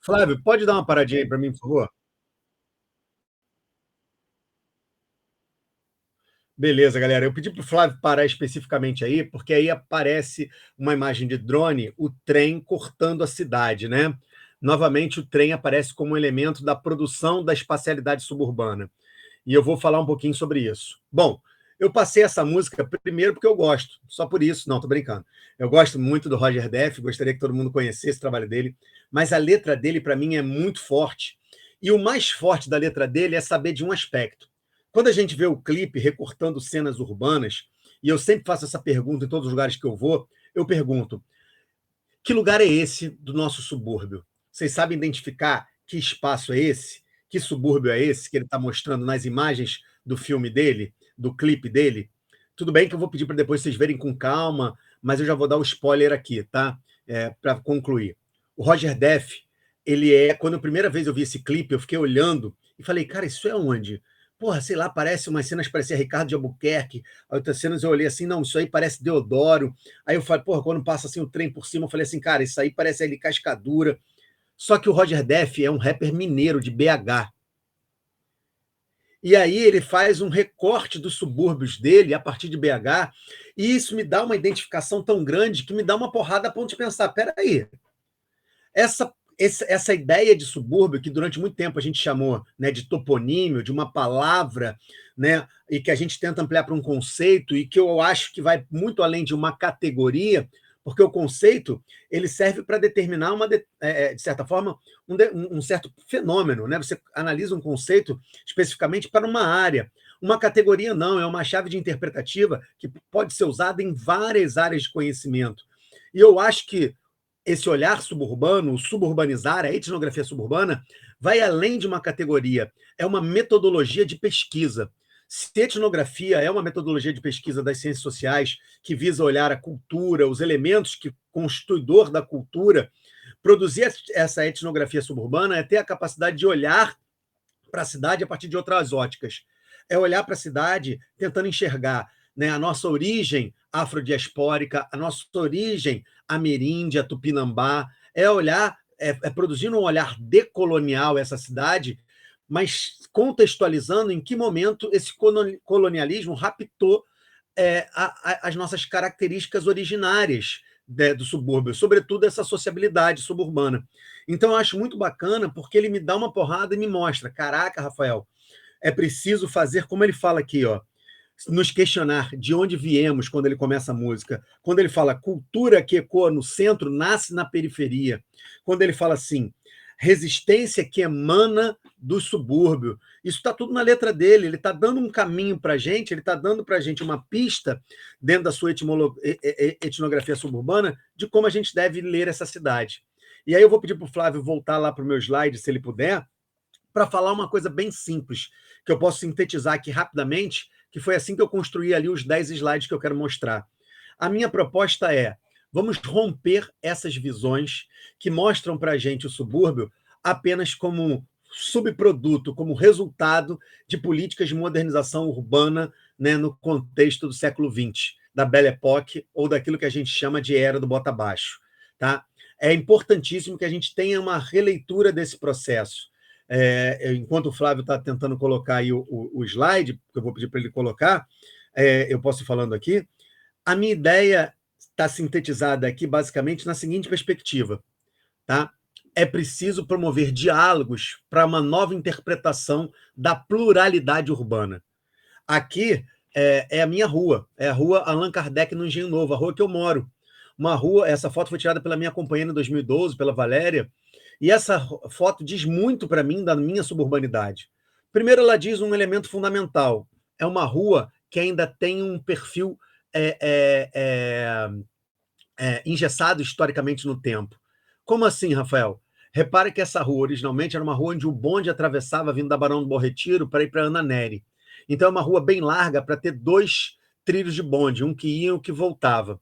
Flávio, pode dar uma paradinha aí para mim, por favor? Beleza, galera. Eu pedi para o Flávio parar especificamente aí, porque aí aparece uma imagem de drone, o trem cortando a cidade, né? Novamente, o trem aparece como um elemento da produção da espacialidade suburbana. E eu vou falar um pouquinho sobre isso. Bom, eu passei essa música primeiro porque eu gosto, só por isso, não, tô brincando. Eu gosto muito do Roger Def, gostaria que todo mundo conhecesse o trabalho dele, mas a letra dele, para mim, é muito forte. E o mais forte da letra dele é saber de um aspecto. Quando a gente vê o clipe recortando cenas urbanas, e eu sempre faço essa pergunta em todos os lugares que eu vou, eu pergunto, que lugar é esse do nosso subúrbio? Vocês sabem identificar que espaço é esse, que subúrbio é esse que ele está mostrando nas imagens do filme dele, do clipe dele. Tudo bem que eu vou pedir para depois vocês verem com calma, mas eu já vou dar o spoiler aqui, tá? Para concluir. O Roger Death, quando a primeira vez eu vi esse clipe, eu fiquei olhando e falei, cara, isso é onde? Porra, sei lá, parece umas cenas, parecia Ricardo de Albuquerque, outras cenas eu olhei assim, não, isso aí parece Deodoro. Aí eu falei, porra, quando passa assim o trem por cima, eu falei assim, cara, isso aí parece ali Cascadura. Só que o Roger Death é um rapper mineiro de BH. E aí ele faz um recorte dos subúrbios dele a partir de BH, e isso me dá uma identificação tão grande que me dá uma porrada a ponto de pensar, peraí, essa ideia de subúrbio, que durante muito tempo a gente chamou, né, de toponímio, de uma palavra, né, e que a gente tenta ampliar para um conceito, e que eu acho que vai muito além de uma categoria, porque o conceito ele serve para determinar, de certa forma, um certo fenômeno. Né? Você analisa um conceito especificamente para uma área. Uma categoria não, é uma chave de interpretativa que pode ser usada em várias áreas de conhecimento. E eu acho que esse olhar suburbano, o suburbanizar, a etnografia suburbana, vai além de uma categoria, é uma metodologia de pesquisa. Se etnografia é uma metodologia de pesquisa das ciências sociais que visa olhar a cultura, os elementos que constituidor da cultura, produzir essa etnografia suburbana é ter a capacidade de olhar para a cidade a partir de outras óticas. É olhar para a cidade tentando enxergar, né, a nossa origem afrodiaspórica, a nossa origem ameríndia, tupinambá, produzir um olhar decolonial essa cidade, mas contextualizando em que momento esse colonialismo raptou as nossas características originárias do subúrbio, sobretudo essa sociabilidade suburbana. Então, eu acho muito bacana, porque ele me dá uma porrada e me mostra, caraca, Rafael, é preciso fazer, como ele fala aqui, ó, nos questionar de onde viemos quando ele começa a música. Quando ele fala cultura que ecoa no centro, nasce na periferia. Quando ele fala assim, resistência que emana do subúrbio. Isso está tudo na letra dele, ele está dando um caminho para a gente, ele está dando para a gente uma pista, dentro da sua etnografia suburbana, de como a gente deve ler essa cidade. E aí eu vou pedir para o Flávio voltar lá para o meu slide, se ele puder, para falar uma coisa bem simples, que eu posso sintetizar aqui rapidamente, que foi assim que eu construí ali os 10 slides que eu quero mostrar. A minha proposta é, vamos romper essas visões que mostram para a gente o subúrbio apenas como subproduto, como resultado de políticas de modernização urbana, né, no contexto do século XX, da Belle Époque, ou daquilo que a gente chama de era do bota abaixo. Tá? É importantíssimo que a gente tenha uma releitura desse processo. Enquanto o Flávio está tentando colocar aí o slide, que eu vou pedir para ele colocar, eu posso ir falando aqui, a minha ideia está sintetizada aqui basicamente na seguinte perspectiva. Tá? É preciso promover diálogos para uma nova interpretação da pluralidade urbana. Aqui é a minha rua, é a rua Allan Kardec no Engenho Novo, a rua que eu moro. Uma rua, essa foto foi tirada pela minha companheira em 2012, pela Valéria, e essa foto diz muito para mim da minha suburbanidade. Primeiro, ela diz um elemento fundamental. É uma rua que ainda tem um perfil engessado historicamente no tempo. Como assim, Rafael? Repare que essa rua, originalmente, era uma rua onde o bonde atravessava vindo da Barão do Bom Retiro para ir para Ana Nery. Então, é uma rua bem larga para ter 2 trilhos de bonde, um que ia e um que voltava.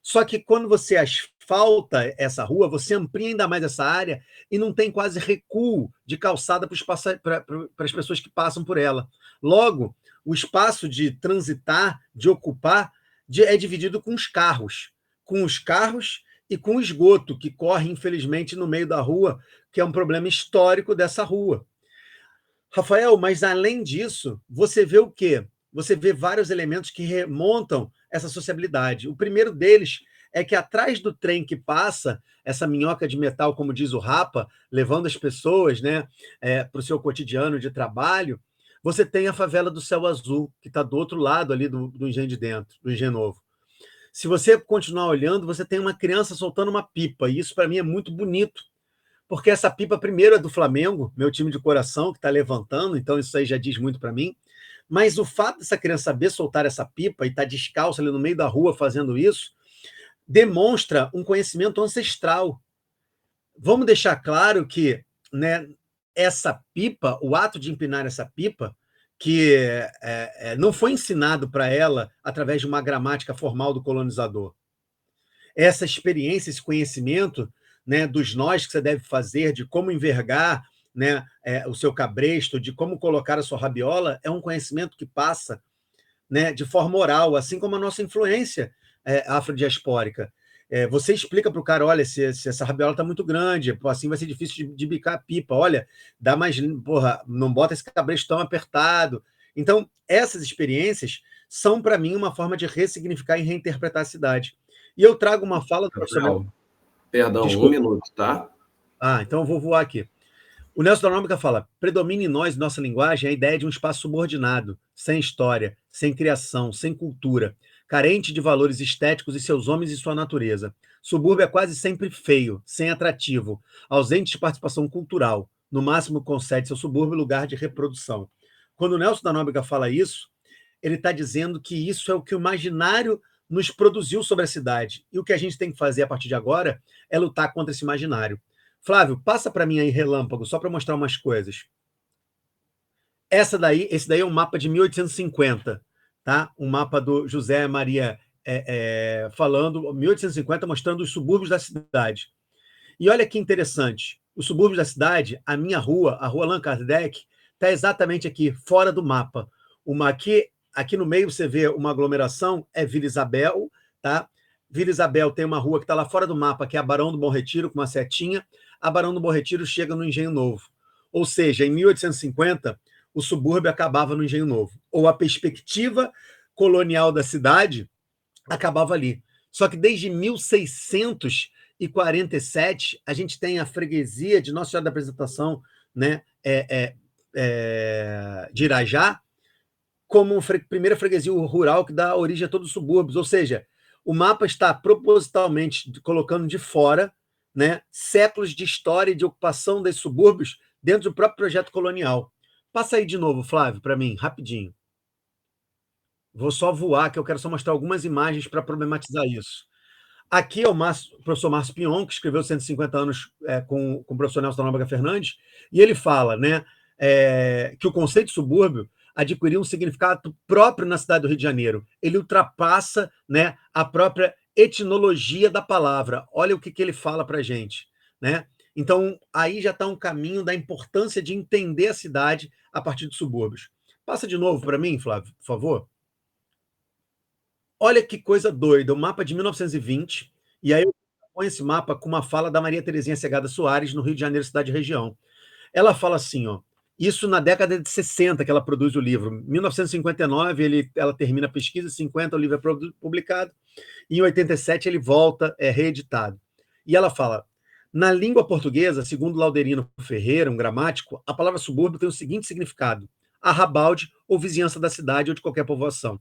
Só que quando você asfalta essa rua, você amplia ainda mais essa área e não tem quase recuo de calçada para as pessoas que passam por ela. Logo, o espaço de transitar, de ocupar, é dividido com os carros e com o esgoto, que corre, infelizmente, no meio da rua, que é um problema histórico dessa rua. Rafael, mas além disso, você vê o quê? Você vê vários elementos que remontam essa sociabilidade. O primeiro deles é que atrás do trem que passa, essa minhoca de metal, como diz o Rapa, levando as pessoas, né, para o seu cotidiano de trabalho, você tem a favela do Céu Azul, que está do outro lado ali do Engenho de Dentro, do Engenho Novo. Se você continuar olhando, você tem uma criança soltando uma pipa, e isso para mim é muito bonito, porque essa pipa primeiro é do Flamengo, meu time de coração, que está levantando, então isso aí já diz muito para mim, mas o fato dessa criança saber soltar essa pipa e estar descalço ali no meio da rua fazendo isso, demonstra um conhecimento ancestral. Vamos deixar claro que, né, essa pipa, o ato de empinar essa pipa, que não foi ensinado para ela através de uma gramática formal do colonizador. Essa experiência, esse conhecimento, né, dos nós que você deve fazer, de como envergar, né, o seu cabresto, de como colocar a sua rabiola, é um conhecimento que passa, né, de forma oral, assim como a nossa influência afrodiaspórica. Você explica para o cara, olha, se essa rabiola está muito grande, assim vai ser difícil de bicar a pipa, olha, dá mais, porra, não bota esse cabresto tão apertado. Então, essas experiências são, para mim, uma forma de ressignificar e reinterpretar a cidade. E eu trago uma fala do professor... Perdão, Desculpa. 1 minuto, tá? Então eu vou voar aqui. O Nelson da Nóbrega fala: predomina em nós, nossa linguagem, a ideia de um espaço subordinado, sem história, sem criação, sem cultura, carente de valores estéticos e seus homens e sua natureza. Subúrbio é quase sempre feio, sem atrativo, ausente de participação cultural. No máximo concede seu subúrbio lugar de reprodução. Quando o Nelson da Nóbrega fala isso, ele está dizendo que isso é o que o imaginário nos produziu sobre a cidade. E o que a gente tem que fazer a partir de agora é lutar contra esse imaginário. Flávio, passa para mim aí, relâmpago, só para mostrar umas coisas. Esse daí é um mapa de 1850, tá? Um mapa do José Maria falando, 1850, mostrando os subúrbios da cidade. E olha que interessante, os subúrbios da cidade, a minha rua, a rua Allan Kardec, está exatamente aqui, fora do mapa. Aqui no meio você vê uma aglomeração, é Vila Isabel, tá? Vila Isabel tem uma rua que está lá fora do mapa, que é a Barão do Bom Retiro, com uma setinha. A Barão do Bom Retiro chega no Engenho Novo. Ou seja, em 1850, o subúrbio acabava no Engenho Novo. Ou a perspectiva colonial da cidade acabava ali. Só que desde 1647, a gente tem a freguesia de Nossa Senhora da Apresentação, né, de Irajá, como primeira freguesia rural que dá origem a todos os subúrbios. Ou seja, o mapa está propositalmente colocando de fora, né, séculos de história e de ocupação desses subúrbios dentro do próprio projeto colonial. Passa aí de novo, Flávio, para mim, rapidinho. Vou só voar, que eu quero só mostrar algumas imagens para problematizar isso. Aqui é o professor Márcio Pion, que escreveu 150 anos com o professor Nelson da Nóbrega Fernandes, e ele fala, né, que o conceito de subúrbio adquiriu um significado próprio na cidade do Rio de Janeiro. Ele ultrapassa, né, a própria etnologia da palavra. Olha o que ele fala para a gente, né? Então, aí já está um caminho da importância de entender a cidade a partir dos subúrbios. Passa de novo para mim, Flávio, por favor. Olha que coisa doida, o mapa de 1920, e aí eu ponho esse mapa com uma fala da Maria Terezinha Segada Soares, no Rio de Janeiro, cidade e região. Ela fala assim, ó, isso na década de 60 que ela produz o livro. Em 1959 ela termina a pesquisa, em 50 o livro é publicado, e em 87 ele volta, é reeditado. E ela fala, na língua portuguesa, segundo Lauderino Ferreira, um gramático, a palavra subúrbio tem o seguinte significado: arrabalde ou vizinhança da cidade ou de qualquer povoação.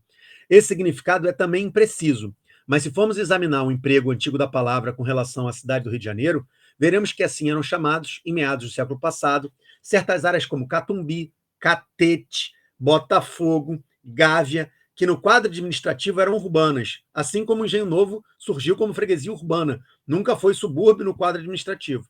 Esse significado é também impreciso, mas se formos examinar o emprego antigo da palavra com relação à cidade do Rio de Janeiro, veremos que assim eram chamados, em meados do século passado, certas áreas como Catumbi, Catete, Botafogo, Gávea, que no quadro administrativo eram urbanas, assim como o Engenho Novo surgiu como freguesia urbana, nunca foi subúrbio no quadro administrativo,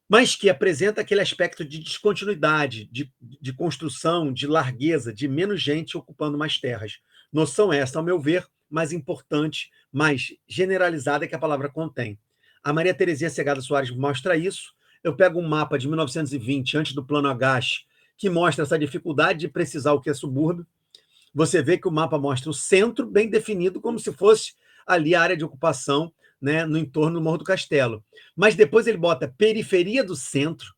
mas que apresenta aquele aspecto de descontinuidade, de construção, de largueza, de menos gente ocupando mais terras. Noção essa, ao meu ver, mais importante, mais generalizada que a palavra contém. A Maria Terezinha Segada Soares mostra isso. Eu pego um mapa de 1920, antes do Plano Agache, que mostra essa dificuldade de precisar o que é subúrbio. Você vê que o mapa mostra o centro bem definido, como se fosse ali a área de ocupação, né, no entorno do Morro do Castelo. Mas depois ele bota periferia do centro,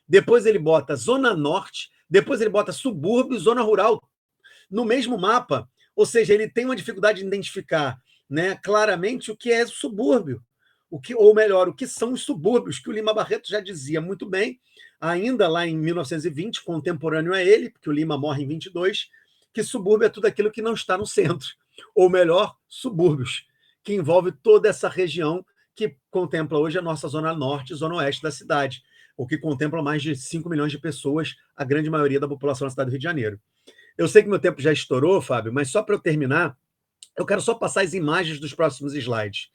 depois ele bota zona norte, depois ele bota subúrbio e zona rural no mesmo mapa. Ou seja, ele tem uma dificuldade de identificar, né, claramente o que é subúrbio, ou melhor, o que são os subúrbios, que o Lima Barreto já dizia muito bem, ainda lá em 1920, contemporâneo a ele, porque o Lima morre em 22, que subúrbio é tudo aquilo que não está no centro, ou melhor, subúrbios, que envolve toda essa região que contempla hoje a nossa zona norte e zona oeste da cidade, o que contempla mais de 5 milhões de pessoas, a grande maioria da população da cidade do Rio de Janeiro. Eu sei que meu tempo já estourou, Fábio, mas só para eu terminar, eu quero só passar as imagens dos próximos slides.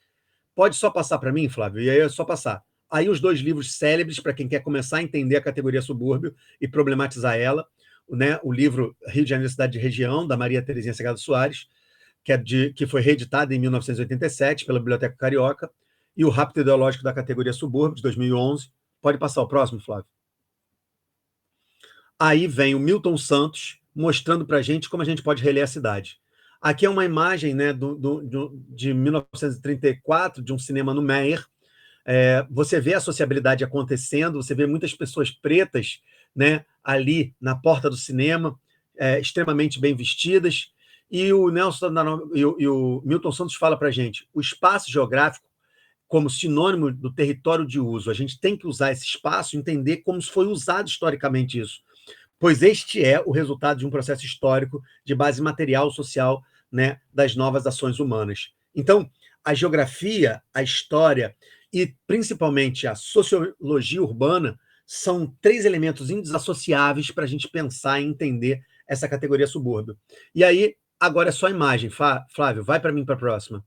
Pode só passar para mim, Flávio? E aí é só passar. aí os 2 livros célebres para quem quer começar a entender a categoria subúrbio e problematizar ela, né? O livro Rio de Janeiro, Cidade de Região, da Maria Terezinha Segado Soares, que foi reeditado em 1987 pela Biblioteca Carioca, e o Rapto Ideológico da Categoria Subúrbio, de 2011. Pode passar o próximo, Flávio? Aí vem o Milton Santos, mostrando para a gente como a gente pode reler a cidade. Aqui é uma imagem, né, de 1934, de um cinema no Meyer. Você vê a sociabilidade acontecendo, você vê muitas pessoas pretas, né, ali na porta do cinema, extremamente bem vestidas, e o Milton Santos fala para a gente, o espaço geográfico como sinônimo do território de uso. A gente tem que usar esse espaço, entender como foi usado historicamente isso, pois este é o resultado de um processo histórico de base material, social, né, das novas ações humanas. Então, a geografia, a história e, principalmente, a sociologia urbana são 3 elementos indissociáveis para a gente pensar e entender essa categoria subúrbio. E aí, agora é só imagem. Flávio, vai para mim para a próxima.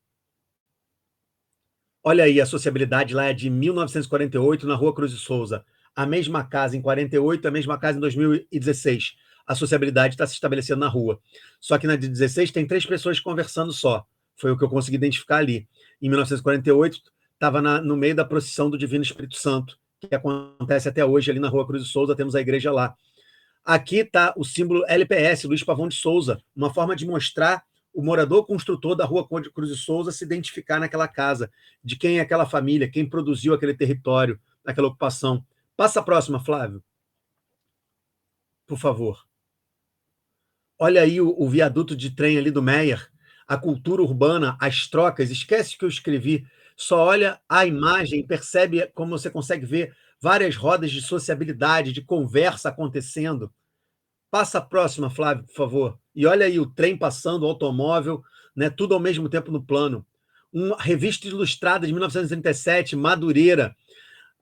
Olha aí, a sociabilidade lá é de 1948, na Rua Cruz de Souza. A mesma casa em 48, a mesma casa em 2016. A sociabilidade está se estabelecendo na rua. Só que na de 16 tem 3 pessoas conversando só. Foi o que eu consegui identificar ali. Em 1948, estava no meio da procissão do Divino Espírito Santo, que acontece até hoje ali na Rua Cruz de Souza, temos a igreja lá. Aqui está o símbolo LPS, Luiz Pavão de Souza, uma forma de mostrar o morador construtor da Rua Cruz de Souza se identificar naquela casa, de quem é aquela família, quem produziu aquele território, aquela ocupação. Passa a próxima, Flávio. Por favor. Olha aí o viaduto de trem ali do Meyer, a cultura urbana, as trocas. Esquece que eu escrevi. Só olha a imagem e percebe como você consegue ver várias rodas de sociabilidade, de conversa acontecendo. Passa a próxima, Flávio, por favor. E olha aí o trem passando, o automóvel, né, tudo ao mesmo tempo no plano. Uma revista ilustrada de 1937, Madureira.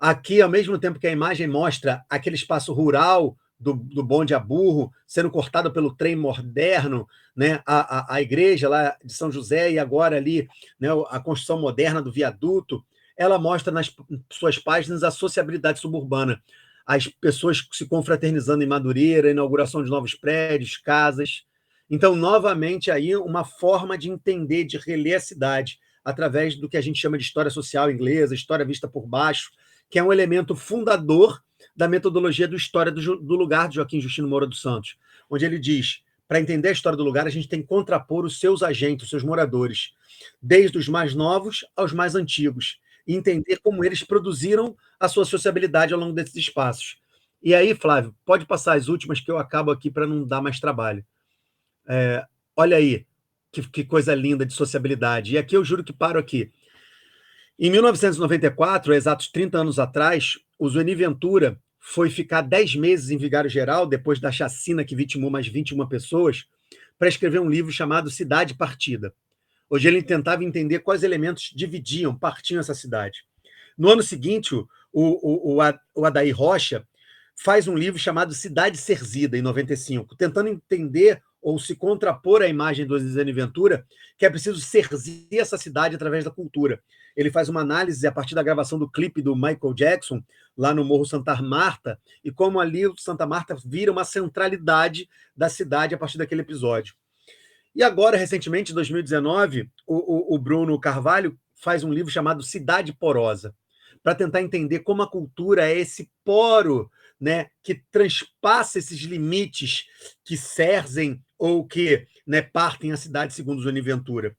Aqui, ao mesmo tempo que a imagem mostra aquele espaço rural do bonde a burro sendo cortado pelo trem moderno, né, a igreja lá de São José e agora ali, né, a construção moderna do viaduto, ela mostra nas suas páginas a sociabilidade suburbana, as pessoas se confraternizando em Madureira, inauguração de novos prédios, casas. Então, novamente, aí uma forma de entender, de reler a cidade, através do que a gente chama de história social inglesa, história vista por baixo, que é um elemento fundador da metodologia do História do Lugar, de Joaquim Justino Moura dos Santos, onde ele diz, para entender a história do lugar, a gente tem que contrapor os seus agentes, os seus moradores, desde os mais novos aos mais antigos, e entender como eles produziram a sua sociabilidade ao longo desses espaços. E aí, Flávio, pode passar as últimas que eu acabo aqui para não dar mais trabalho. Olha aí, que coisa linda de sociabilidade. E aqui eu juro que paro aqui. Em 1994, exatos 30 anos atrás, o Zueni Ventura foi ficar 10 meses em Vigário Geral, depois da chacina que vitimou mais 21 pessoas, para escrever um livro chamado Cidade Partida. Hoje ele tentava entender quais elementos partiam essa cidade. No ano seguinte, o Adair Rocha faz um livro chamado Cidade Serzida, em 95, tentando entender ou se contrapor à imagem do Zueni Ventura, que é preciso serzir essa cidade através da cultura. Ele faz uma análise a partir da gravação do clipe do Michael Jackson, lá no Morro Santa Marta, e como ali o Santa Marta vira uma centralidade da cidade a partir daquele episódio. E agora, recentemente, em 2019, o Bruno Carvalho faz um livro chamado Cidade Porosa, para tentar entender como a cultura é esse poro, né, que transpassa esses limites que cerzem ou que, né, partem a cidade, segundo o Zueni Ventura.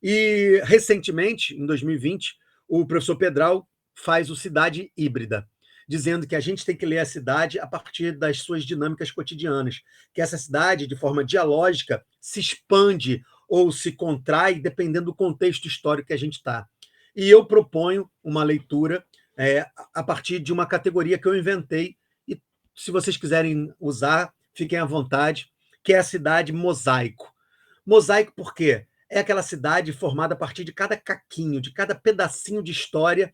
E, recentemente, em 2020, o professor Pedral faz o Cidade Híbrida, dizendo que a gente tem que ler a cidade a partir das suas dinâmicas cotidianas, que essa cidade, de forma dialógica, se expande ou se contrai dependendo do contexto histórico que a gente está. E eu proponho uma leitura a partir de uma categoria que eu inventei, e se vocês quiserem usar, fiquem à vontade, que é a cidade mosaico. Mosaico por quê? É aquela cidade formada a partir de cada caquinho, de cada pedacinho de história,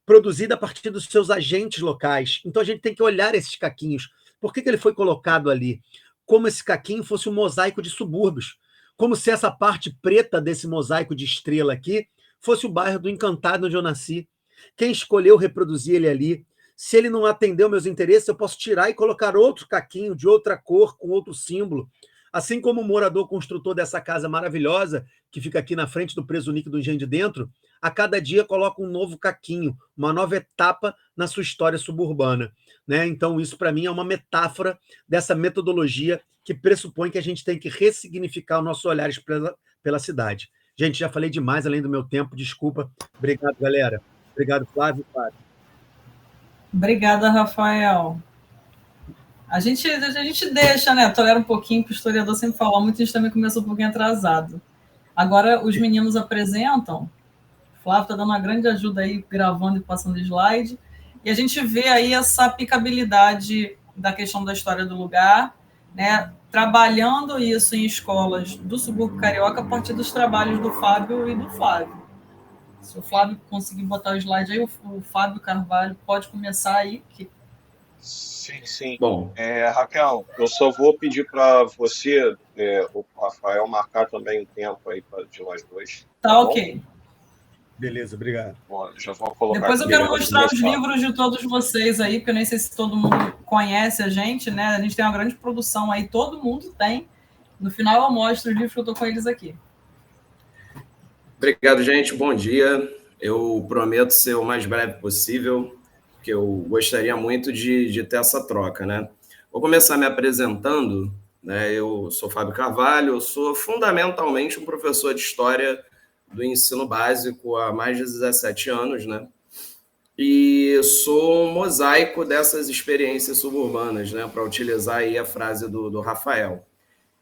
produzida a partir dos seus agentes locais. Então a gente tem que olhar esses caquinhos. Por que ele foi colocado ali? Como esse caquinho fosse um mosaico de subúrbios. Como se essa parte preta desse mosaico de estrela aqui fosse o bairro do Encantado, onde eu nasci. Quem escolheu reproduzir ele ali? Se ele não atendeu meus interesses, eu posso tirar e colocar outro caquinho de outra cor, com outro símbolo. Assim como o morador construtor dessa casa maravilhosa, que fica aqui na frente do Preso Nick do Engenho de Dentro, a cada dia coloca um novo caquinho, uma nova etapa na sua história suburbana. Né? Então, isso para mim é uma metáfora dessa metodologia que pressupõe que a gente tem que ressignificar o nosso olhar pela cidade. Gente, já falei demais além do meu tempo, desculpa. Obrigado, galera. Obrigado, Flávio. Obrigada, Rafael. A gente deixa, né? Tolera um pouquinho, que o historiador sempre fala muito, a gente também começou um pouquinho atrasado. Agora os meninos apresentam. O Flávio está dando uma grande ajuda aí, gravando e passando slide. E a gente vê aí essa aplicabilidade da questão da história do lugar, né? Trabalhando isso em escolas do subúrbio carioca a partir dos trabalhos do Fábio e do Flávio. Se o Flávio conseguir botar o slide aí, o Fábio Carvalho pode começar aí. Sim. Bom, Raquel, eu só vou pedir para você, o Rafael, marcar também um tempo aí de nós dois. Tá ok. Beleza, obrigado. Bom, já vou colocar. Depois eu quero mostrar os livros de todos vocês aí, porque eu nem sei se todo mundo conhece a gente, né? A gente tem uma grande produção aí, todo mundo tem. No final eu mostro os livros que eu estou com eles aqui. Obrigado, gente. Bom dia. Eu prometo ser o mais breve possível, porque eu gostaria muito de ter essa troca, né? Vou começar me apresentando, né? Eu sou Fábio Carvalho, eu sou fundamentalmente um professor de História do ensino básico há mais de 17 anos, né? E sou um mosaico dessas experiências suburbanas, né? Para utilizar aí a frase do Rafael.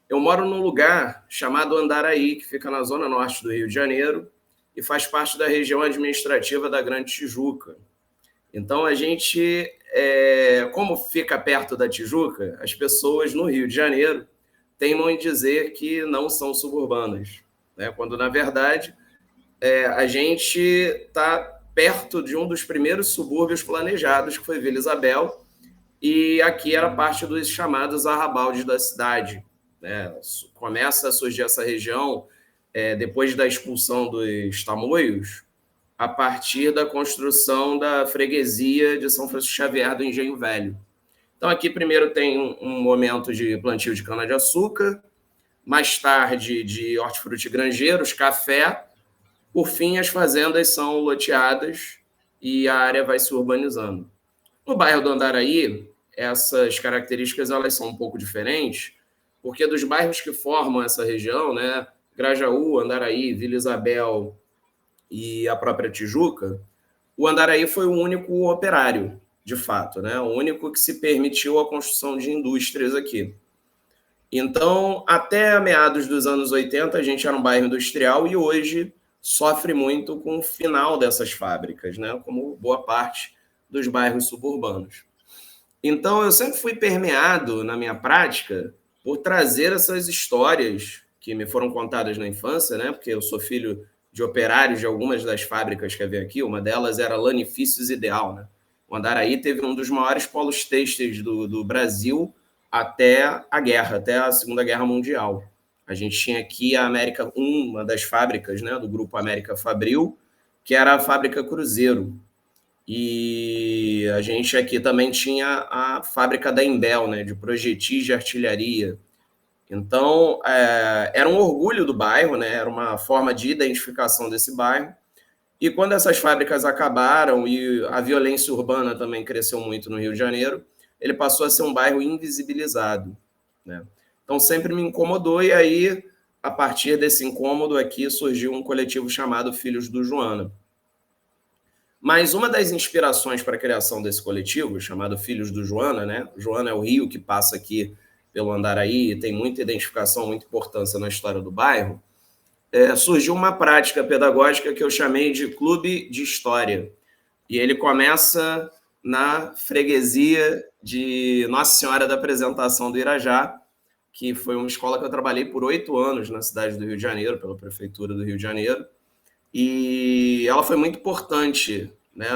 Eu moro num lugar chamado Andaraí, que fica na zona norte do Rio de Janeiro e faz parte da região administrativa da Grande Tijuca. Então, a gente, como fica perto da Tijuca, as pessoas no Rio de Janeiro teimam em dizer que não são suburbanas, né? Quando, na verdade, a gente está perto de um dos primeiros subúrbios planejados, que foi Vila Isabel, e aqui era parte dos chamados arrabaldes da cidade. Né? Começa a surgir essa região depois da expulsão dos tamoios, a partir da construção da freguesia de São Francisco Xavier do Engenho Velho. Então, aqui primeiro tem um momento de plantio de cana-de-açúcar, mais tarde de hortifruti granjeiros, café. Por fim, as fazendas são loteadas e a área vai se urbanizando. No bairro do Andaraí, essas características elas são um pouco diferentes, porque dos bairros que formam essa região, né, Grajaú, Andaraí, Vila Isabel e a própria Tijuca, o Andaraí foi o único operário, de fato, né, o único que se permitiu a construção de indústrias aqui. Então, até meados dos anos 80, a gente era um bairro industrial e hoje sofre muito com o final dessas fábricas, né, como boa parte dos bairros suburbanos. Então, eu sempre fui permeado, na minha prática, por trazer essas histórias que me foram contadas na infância, né? Porque eu sou filho de operários de algumas das fábricas que havia aqui. Uma delas era Lanifícios Ideal, né? O Andaraí teve um dos maiores polos têxteis do Brasil até a guerra, até a Segunda Guerra Mundial. A gente tinha aqui a América, uma das fábricas, né, do grupo América Fabril, que era a fábrica Cruzeiro. E a gente aqui também tinha a fábrica da Embel, né, de projetis de artilharia. Então, era um orgulho do bairro, né, era uma forma de identificação desse bairro. E quando essas fábricas acabaram e a violência urbana também cresceu muito no Rio de Janeiro, ele passou a ser um bairro invisibilizado, né? Então, sempre me incomodou e aí, a partir desse incômodo aqui, surgiu um coletivo chamado Filhos do Joana. Mas uma das inspirações para a criação desse coletivo, chamado Filhos do Joana, né? Joana é o rio que passa aqui pelo Andaraí e tem muita identificação, muita importância na história do bairro, surgiu uma prática pedagógica que eu chamei de Clube de História. E ele começa na freguesia de Nossa Senhora da Apresentação do Irajá, que foi uma escola que eu trabalhei por 8 anos na cidade do Rio de Janeiro, pela Prefeitura do Rio de Janeiro. E ela foi muito importante, né,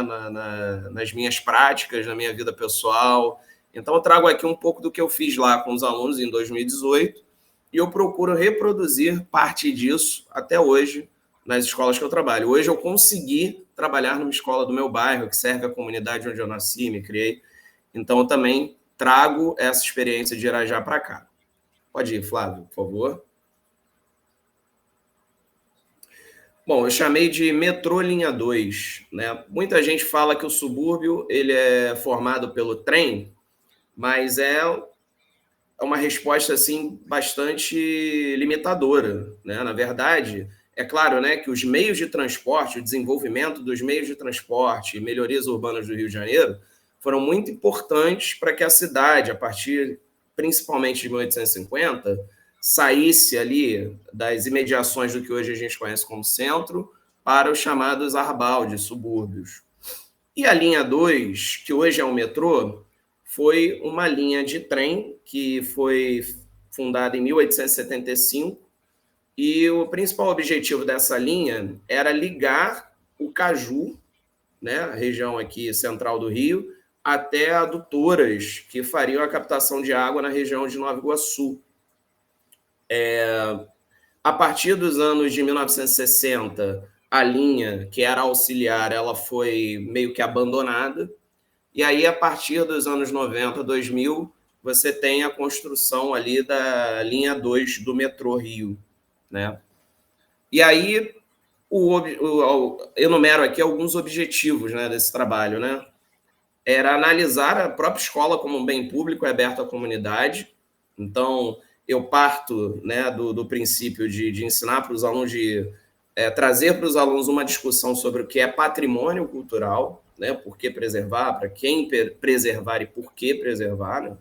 nas minhas práticas, na minha vida pessoal. Então, eu trago aqui um pouco do que eu fiz lá com os alunos em 2018 e eu procuro reproduzir parte disso até hoje nas escolas que eu trabalho. Hoje eu consegui trabalhar numa escola do meu bairro, que serve a comunidade onde eu nasci, me criei. Então, eu também trago essa experiência de Irajá para cá. Pode ir, Flávio, por favor. Bom, eu chamei de metrô linha 2, né? Muita gente fala que o subúrbio ele é formado pelo trem, mas é uma resposta assim bastante limitadora, né? Na verdade, é claro, né, que os meios de transporte, o desenvolvimento dos meios de transporte e melhorias urbanas do Rio de Janeiro foram muito importantes para que a cidade, a partir principalmente de 1850, saísse ali das imediações do que hoje a gente conhece como centro para os chamados arrabaldes, subúrbios. E a linha 2, que hoje é um metrô, foi uma linha de trem que foi fundada em 1875 e o principal objetivo dessa linha era ligar o Caju, né, a região aqui central do Rio, até adutoras que fariam a captação de água na região de Nova Iguaçu. A partir dos anos de 1960, a linha, que era auxiliar, ela foi meio que abandonada. E aí, a partir dos anos 90, 2000, você tem a construção ali da linha 2 do metrô Rio, né? E aí, eu enumero aqui alguns objetivos, né, desse trabalho, né? Era analisar a própria escola como um bem público aberto à comunidade. Então, eu parto, né, do princípio de ensinar para os alunos, trazer para os alunos uma discussão sobre o que é patrimônio cultural, né, por que preservar, para quem preservar e por que preservar. Né?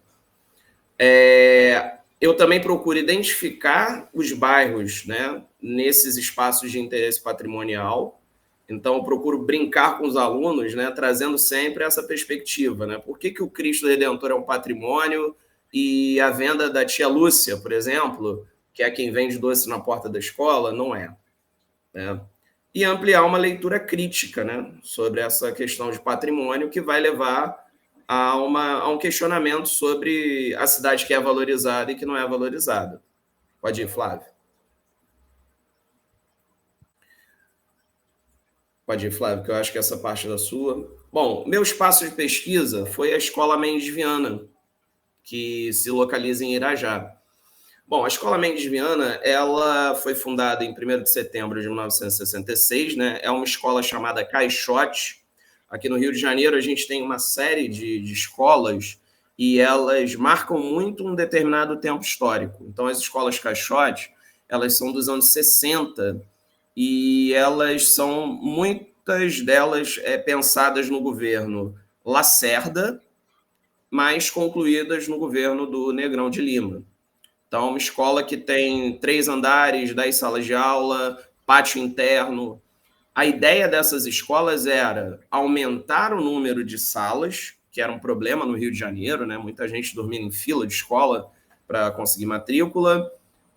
Eu também procuro identificar os bairros, né, nesses espaços de interesse patrimonial. Então, eu procuro brincar com os alunos, né, trazendo sempre essa perspectiva. Né? Por que o Cristo Redentor é um patrimônio e a venda da tia Lúcia, por exemplo, que é quem vende doce na porta da escola, não é? Né? E ampliar uma leitura crítica, né, sobre essa questão de patrimônio que vai levar a um questionamento sobre a cidade que é valorizada e que não é valorizada. Pode ir, Flávio. Pode ir, Flávio, que eu acho que essa parte é da sua. Bom, meu espaço de pesquisa foi a Escola Mendes Viana, que se localiza em Irajá. Bom, a Escola Mendes Viana, ela foi fundada em 1º de setembro de 1966, né? É uma escola chamada Caixote. Aqui no Rio de Janeiro, a gente tem uma série de escolas e elas marcam muito um determinado tempo histórico. Então, as escolas Caixote, elas são dos anos 60 e elas são, muitas delas, pensadas no governo Lacerda, mas concluídas no governo do Negrão de Lima. Então, uma escola que tem 3 andares, 10 salas de aula, pátio interno. A ideia dessas escolas era aumentar o número de salas, que era um problema no Rio de Janeiro, né? Muita gente dormindo em fila de escola para conseguir matrícula,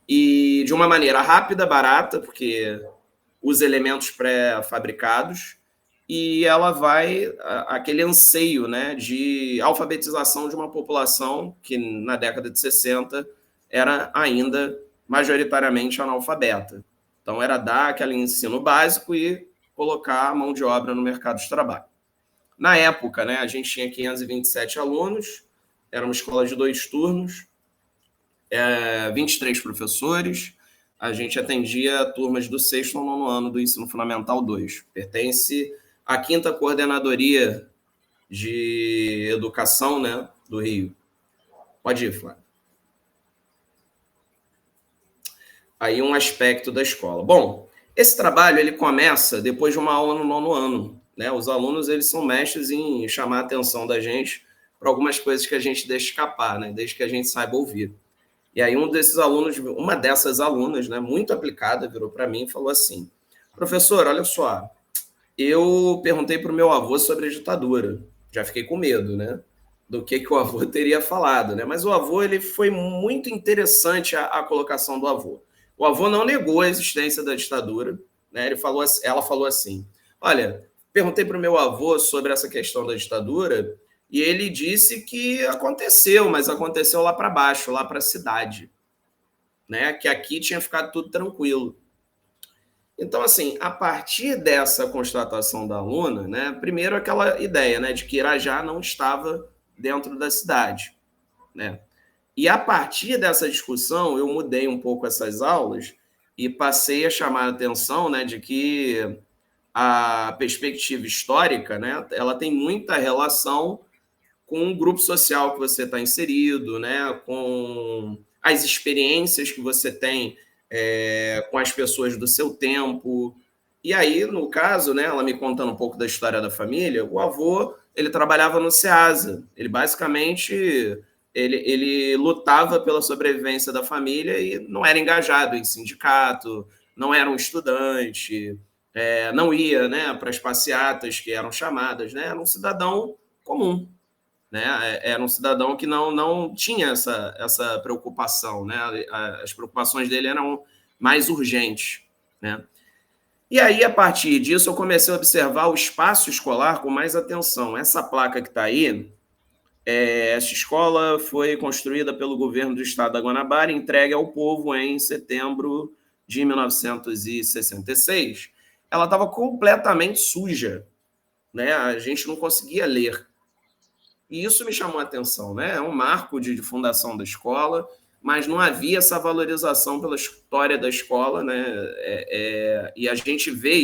e de uma maneira rápida, barata, porque os elementos pré-fabricados, e ela vai aquele anseio, né, de alfabetização de uma população que na década de 60 era ainda majoritariamente analfabeta. Então, era dar aquele ensino básico e colocar a mão de obra no mercado de trabalho. Na época, né, a gente tinha 527 alunos, era uma escola de 2 turnos, 23 professores, a gente atendia turmas do 6º ao 9º ano do Ensino Fundamental 2. Pertence à 5ª Coordenadoria de Educação, né, do Rio. Pode ir, Flávio. Aí um aspecto da escola. Bom, esse trabalho ele começa depois de uma aula no 9º ano. Né? Os alunos eles são mestres em chamar a atenção da gente para algumas coisas que a gente deixa escapar, né? Desde que a gente saiba ouvir. E aí uma dessas alunas, né, muito aplicada, virou para mim e falou assim: professor, olha só, eu perguntei para o meu avô sobre a ditadura. Já fiquei com medo, né? Do que o avô teria falado, né? Mas o avô ele foi muito interessante a colocação do avô. O avô não negou a existência da ditadura, né? Ela falou assim: olha, perguntei para o meu avô sobre essa questão da ditadura e ele disse que aconteceu, mas aconteceu lá para baixo, lá para a cidade, né? Que aqui tinha ficado tudo tranquilo. Então, assim, a partir dessa constatação da aluna, né, primeiro aquela ideia, né, de que Irajá não estava dentro da cidade, né? E a partir dessa discussão, eu mudei um pouco essas aulas e passei a chamar a atenção, né, de que a perspectiva histórica, né, ela tem muita relação com o grupo social que você está inserido, né, com as experiências que você tem com as pessoas do seu tempo. E aí, no caso, né, ela me contando um pouco da história da família, o avô, ele trabalhava no SEASA. Ele basicamente ele lutava pela sobrevivência da família e não era engajado em sindicato, não era um estudante, não ia, né, para as passeatas que eram chamadas, né, era um cidadão comum. Né? Era um cidadão que não tinha essa preocupação, né? As preocupações dele eram mais urgentes, né? E aí, a partir disso, eu comecei a observar o espaço escolar com mais atenção. Essa placa que está aí, essa escola foi construída pelo governo do estado da Guanabara e entregue ao povo em setembro de 1966. Ela estava completamente suja, né? A gente não conseguia ler. E isso me chamou a atenção, né? É um marco de fundação da escola, mas não havia essa valorização pela história da escola, né? E a gente vê